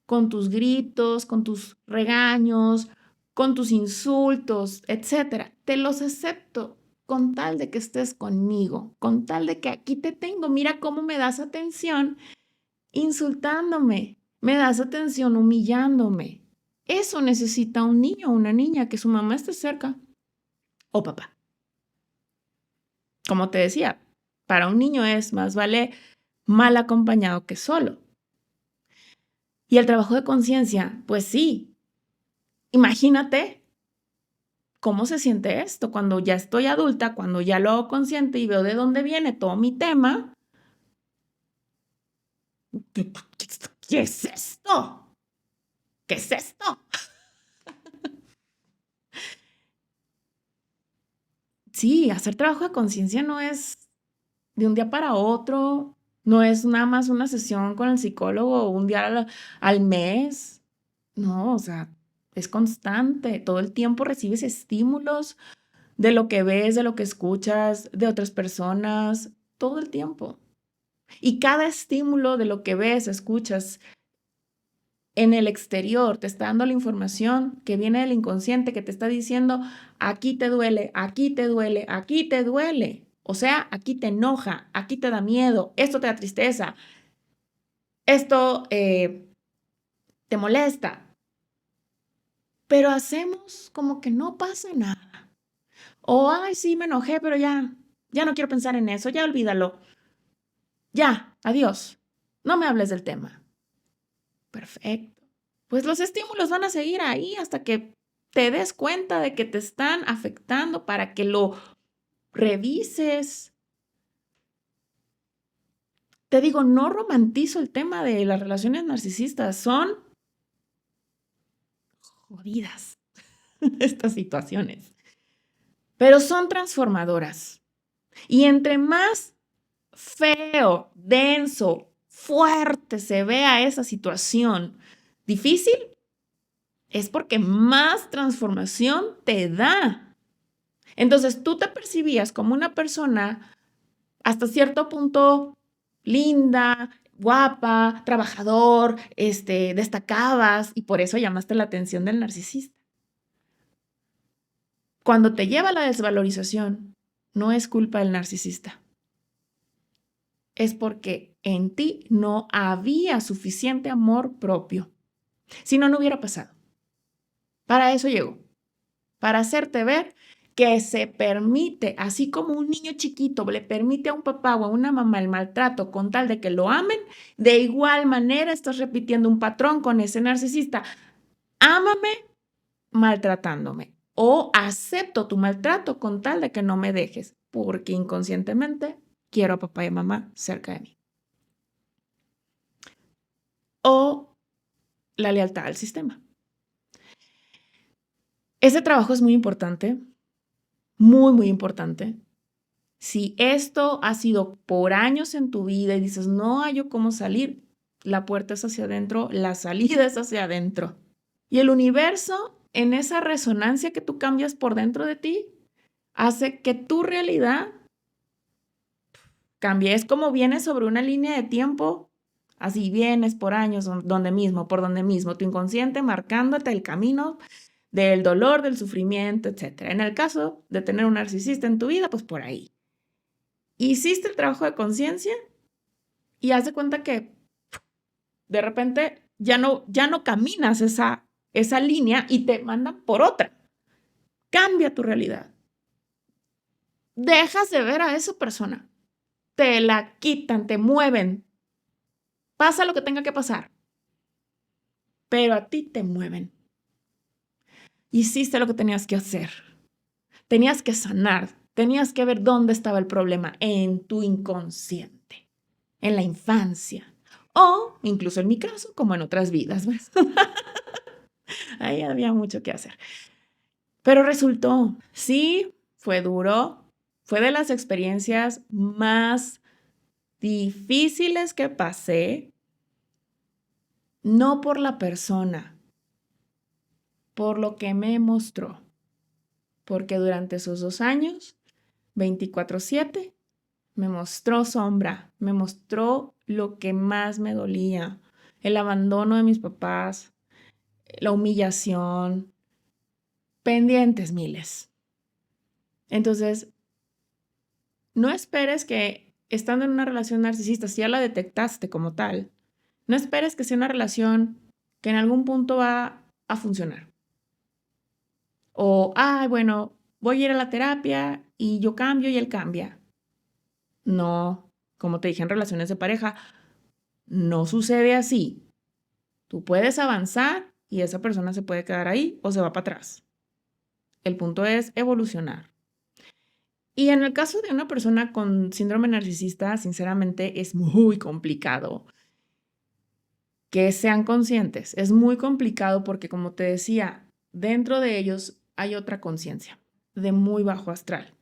con tus gritos, con tus regaños, con tus insultos, etcétera. Te los acepto con tal de que estés conmigo, con tal de que aquí te tengo. Mira cómo me das atención insultándome, me das atención humillándome. Eso necesita un niño o una niña, que su mamá esté cerca o papá. Como te decía, para un niño es más vale mal acompañado que solo. Y el trabajo de conciencia, pues sí. Imagínate cómo se siente esto cuando ya estoy adulta, cuando ya lo hago consciente y veo de dónde viene todo mi tema. ¿Qué es esto? ¿Qué es esto? Sí, hacer trabajo de conciencia no es de un día para otro, no es nada más una sesión con el psicólogo un día al mes. No, o sea, es constante. Todo el tiempo recibes estímulos de lo que ves, de lo que escuchas, de otras personas, todo el tiempo. Y cada estímulo de lo que ves, escuchas en el exterior, te está dando la información que viene del inconsciente, que te está diciendo, aquí te duele, aquí te duele, aquí te duele. O sea, aquí te enoja, aquí te da miedo, esto te da tristeza, esto te molesta. Pero hacemos como que no pasa nada. O, ay, sí, me enojé, pero ya no quiero pensar en eso, ya olvídalo. Ya, adiós. No me hables del tema. Perfecto. Pues los estímulos van a seguir ahí hasta que te des cuenta de que te están afectando para que lo revises. te digo, no romantizo el tema de las relaciones narcisistas, son jodidas estas situaciones, pero son transformadoras. Y entre más feo, denso, fuerte se vea esa situación difícil, es porque más transformación te da. Entonces tú te percibías como una persona hasta cierto punto linda, guapa, trabajador, destacabas y por eso llamaste la atención del narcisista. Cuando te lleva a la desvalorización, no es culpa del narcisista. Es porque en ti no había suficiente amor propio. Si no, no hubiera pasado. Para eso llegó. Para hacerte ver que se permite, así como un niño chiquito le permite a un papá o a una mamá el maltrato con tal de que lo amen, de igual manera estás repitiendo un patrón con ese narcisista. Ámame maltratándome o acepto tu maltrato con tal de que no me dejes, porque inconscientemente quiero a papá y a mamá cerca de mí. O la lealtad al sistema. Ese trabajo es muy importante, muy, muy importante. Si esto ha sido por años en tu vida y dices, no hallo cómo salir, la puerta es hacia adentro, la salida es hacia adentro. Y el universo, en esa resonancia que tú cambias por dentro de ti, hace que tu realidad cambie. Es como vienes sobre una línea de tiempo, así vienes por años, por donde mismo, tu inconsciente marcándote el camino del dolor, del sufrimiento, etc. En el caso de tener un narcisista en tu vida, pues por ahí. Hiciste el trabajo de conciencia y haz de cuenta que de repente ya no caminas esa línea y te mandan por otra. Cambia tu realidad. Dejas de ver a esa persona. Te la quitan, te mueven. Pasa lo que tenga que pasar. Pero a ti te mueven. Hiciste lo que tenías que hacer. Tenías que sanar. Tenías que ver dónde estaba el problema en tu inconsciente, en la infancia. O, incluso en mi caso, como en otras vidas, ¿ves? Ahí había mucho que hacer. Pero resultó, sí, fue duro, fue de las experiencias más difíciles que pasé, no por la persona, por lo que me mostró. Porque durante esos 2 años, 24/7, me mostró sombra, me mostró lo que más me dolía, el abandono de mis papás, la humillación, pendientes miles. Entonces, no esperes que estando en una relación narcisista, si ya la detectaste como tal, no esperes que sea una relación que en algún punto va a funcionar. O, bueno, voy a ir a la terapia y yo cambio y él cambia. No, como te dije en relaciones de pareja, no sucede así. Tú puedes avanzar y esa persona se puede quedar ahí o se va para atrás. El punto es evolucionar. Y en el caso de una persona con síndrome narcisista, sinceramente es muy complicado que sean conscientes. Es muy complicado porque, como te decía, dentro de ellos hay otra conciencia de muy bajo astral.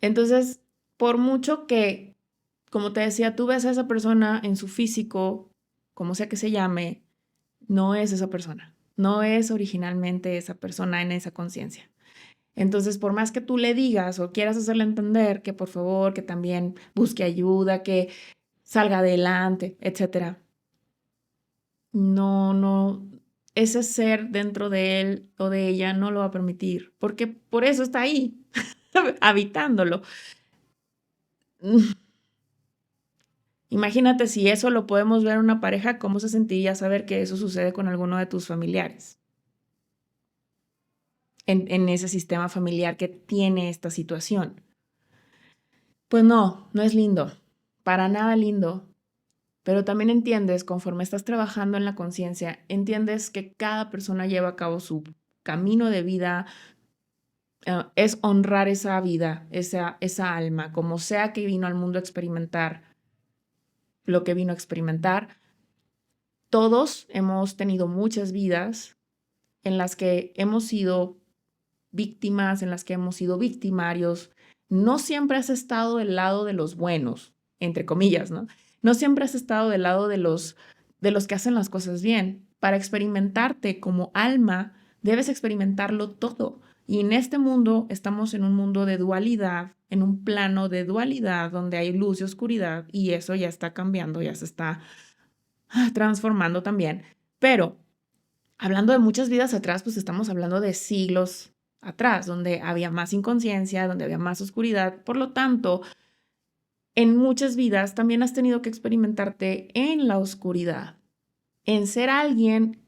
Entonces, por mucho que, como te decía, tú ves a esa persona en su físico, como sea que se llame, no es esa persona. No es originalmente esa persona en esa conciencia. Entonces, por más que tú le digas o quieras hacerle entender que por favor, que también busque ayuda, que salga adelante, etcétera, no, ese ser dentro de él o de ella no lo va a permitir, porque por eso está ahí, habitándolo. Imagínate si eso lo podemos ver en una pareja, ¿cómo se sentiría saber que eso sucede con alguno de tus familiares? En ese sistema familiar que tiene esta situación. Pues no es lindo, para nada lindo, pero también entiendes, conforme estás trabajando en la conciencia, entiendes que cada persona lleva a cabo su camino de vida, es honrar esa vida, esa alma, como sea que vino al mundo a experimentar lo que vino a experimentar. Todos hemos tenido muchas vidas en las que hemos sido víctimas, en las que hemos sido victimarios. No siempre has estado del lado de los buenos, entre comillas, ¿no? No siempre has estado del lado de los que hacen las cosas bien. Para experimentarte como alma, debes experimentarlo todo. Y en este mundo estamos en un mundo de dualidad, en un plano de dualidad donde hay luz y oscuridad, y eso ya está cambiando, ya se está transformando también. Pero hablando de muchas vidas atrás, pues estamos hablando de siglos atrás, donde había más inconsciencia, donde había más oscuridad. Por lo tanto, en muchas vidas también has tenido que experimentarte en la oscuridad, en ser alguien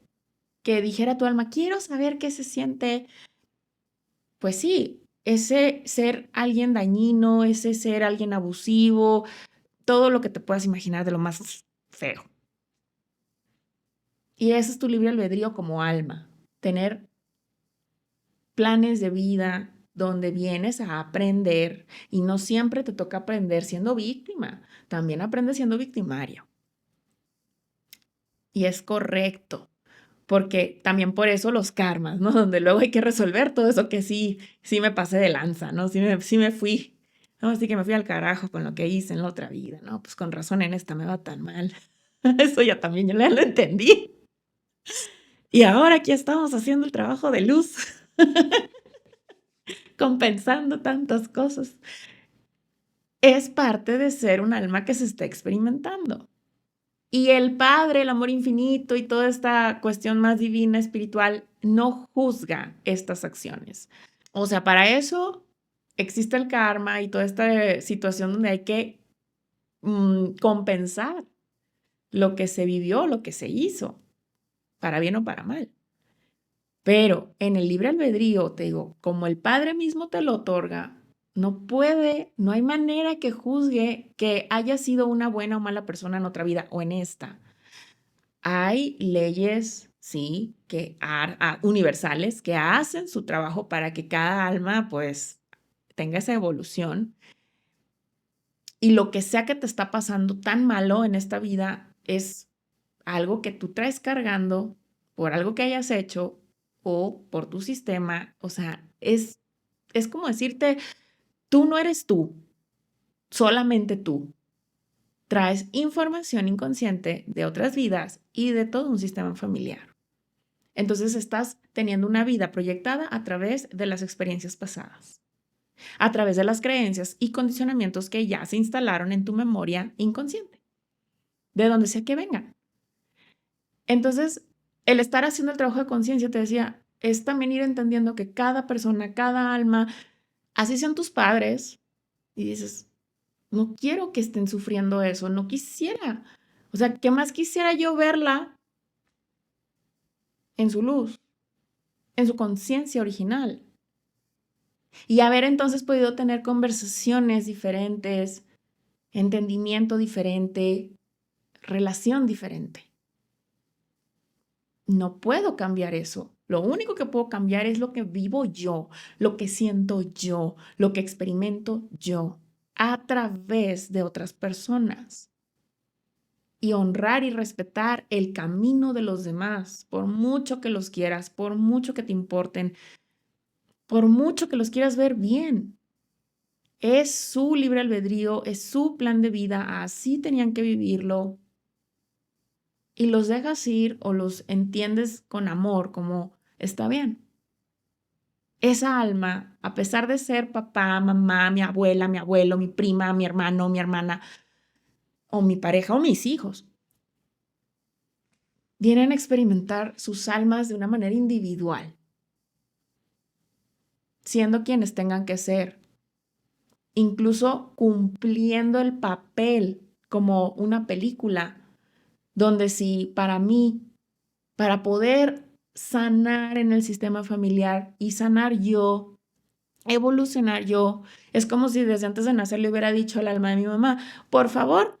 que dijera a tu alma, quiero saber qué se siente. Pues sí, ese ser alguien dañino, ese ser alguien abusivo, todo lo que te puedas imaginar de lo más feo. Y ese es tu libre albedrío como alma, tener planes de vida donde vienes a aprender y no siempre te toca aprender siendo víctima, también aprendes siendo victimario. Y es correcto, porque también por eso los karmas, ¿no? Donde luego hay que resolver todo eso que sí me pasé de lanza, ¿no? Sí me fui, ¿no? Así que me fui al carajo con lo que hice en la otra vida, ¿no? Pues con razón en esta me va tan mal. Eso ya también yo lo entendí. Y ahora aquí estamos haciendo el trabajo de luz, compensando tantas cosas. Es parte de ser un alma que se está experimentando. Y el Padre, el amor infinito y toda esta cuestión más divina, espiritual, no juzga estas acciones. O sea, para eso existe el karma y toda esta situación donde hay que compensar lo que se vivió, lo que se hizo, para bien o para mal. Pero en el libre albedrío, te digo, como el Padre mismo te lo otorga, no hay manera que juzgue que haya sido una buena o mala persona en otra vida o en esta. Hay leyes, sí, universales que hacen su trabajo para que cada alma, pues, tenga esa evolución. Y lo que sea que te está pasando tan malo en esta vida es algo que tú traes cargando por algo que hayas hecho o por tu sistema. O sea, es como decirte, tú no eres tú, solamente tú. Traes información inconsciente de otras vidas y de todo un sistema familiar. Entonces estás teniendo una vida proyectada a través de las experiencias pasadas, a través de las creencias y condicionamientos que ya se instalaron en tu memoria inconsciente, de donde sea que vengan. Entonces, el estar haciendo el trabajo de conciencia, te decía, es también ir entendiendo que cada persona, cada alma, así sean tus padres, y dices, no quiero que estén sufriendo eso, no quisiera. O sea, ¿qué más quisiera yo verla en su luz, en su conciencia original? Y haber entonces podido tener conversaciones diferentes, entendimiento diferente, relación diferente. No puedo cambiar eso. Lo único que puedo cambiar es lo que vivo yo, lo que siento yo, lo que experimento yo a través de otras personas. Y honrar y respetar el camino de los demás, por mucho que los quieras, por mucho que te importen, por mucho que los quieras ver bien. Es su libre albedrío, es su plan de vida, así tenían que vivirlo. Y los dejas ir o los entiendes con amor, como está bien. Esa alma, a pesar de ser papá, mamá, mi abuela, mi abuelo, mi prima, mi hermano, mi hermana, o mi pareja, o mis hijos, vienen a experimentar sus almas de una manera individual, siendo quienes tengan que ser, incluso cumpliendo el papel como una película, donde si para mí, para poder sanar en el sistema familiar y sanar yo, evolucionar yo, es como si desde antes de nacer le hubiera dicho al alma de mi mamá, por favor,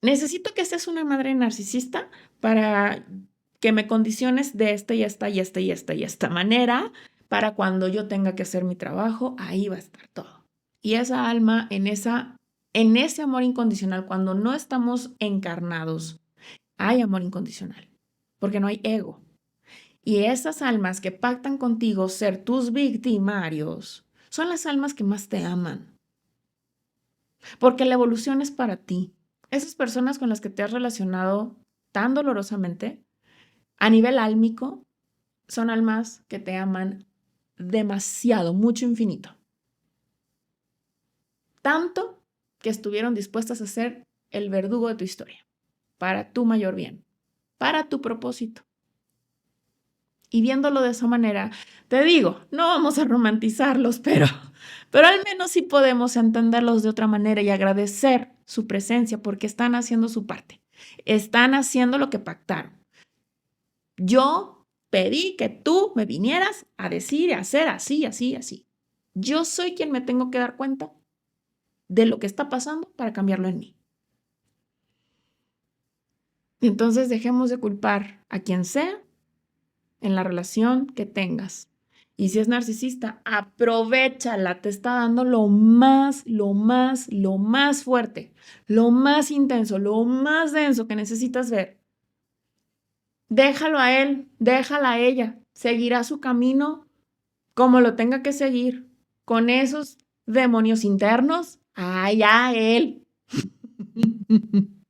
necesito que seas una madre narcisista para que me condiciones de esta y esta y esta y esta y esta manera, para cuando yo tenga que hacer mi trabajo, ahí va a estar todo. Y esa alma en esa En ese amor incondicional, cuando no estamos encarnados, hay amor incondicional, porque no hay ego. Y esas almas que pactan contigo ser tus victimarios son las almas que más te aman, porque la evolución es para ti. Esas personas con las que te has relacionado tan dolorosamente, a nivel álmico, son almas que te aman demasiado, mucho, infinito. Tanto que estuvieron dispuestas a ser el verdugo de tu historia, para tu mayor bien, para tu propósito. Y viéndolo de esa manera, te digo, no vamos a romantizarlos, pero al menos sí podemos entenderlos de otra manera y agradecer su presencia porque están haciendo su parte. Están haciendo lo que pactaron. Yo pedí que tú me vinieras a decir y a hacer así, así, así. Yo soy quien me tengo que dar cuenta de lo que está pasando para cambiarlo en mí. Entonces dejemos de culpar a quien sea en la relación que tengas. Y si es narcisista, aprovéchala, te está dando lo más fuerte, lo más intenso, lo más denso que necesitas ver. Déjalo a él, déjala a ella, seguirá su camino como lo tenga que seguir, con esos demonios internos, allá él.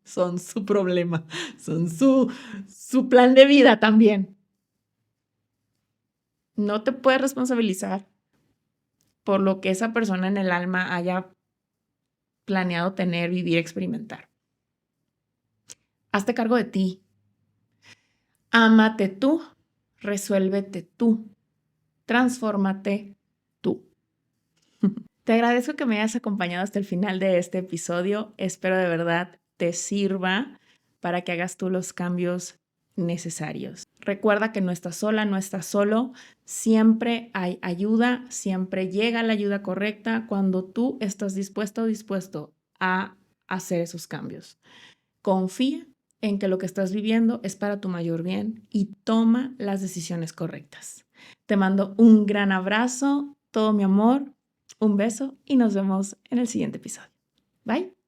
Son su problema, son su plan de vida también. No te puedes responsabilizar por lo que esa persona en el alma haya planeado tener, vivir, experimentar. Hazte cargo de ti. Ámate tú, resuélvete tú, transfórmate tú. Te agradezco que me hayas acompañado hasta el final de este episodio. Espero de verdad te sirva para que hagas tú los cambios necesarios. Recuerda que no estás sola, no estás solo. Siempre hay ayuda, siempre llega la ayuda correcta cuando tú estás dispuesto o dispuesto a hacer esos cambios. Confía en que lo que estás viviendo es para tu mayor bien y toma las decisiones correctas. Te mando un gran abrazo, todo mi amor, un beso y nos vemos en el siguiente episodio. Bye.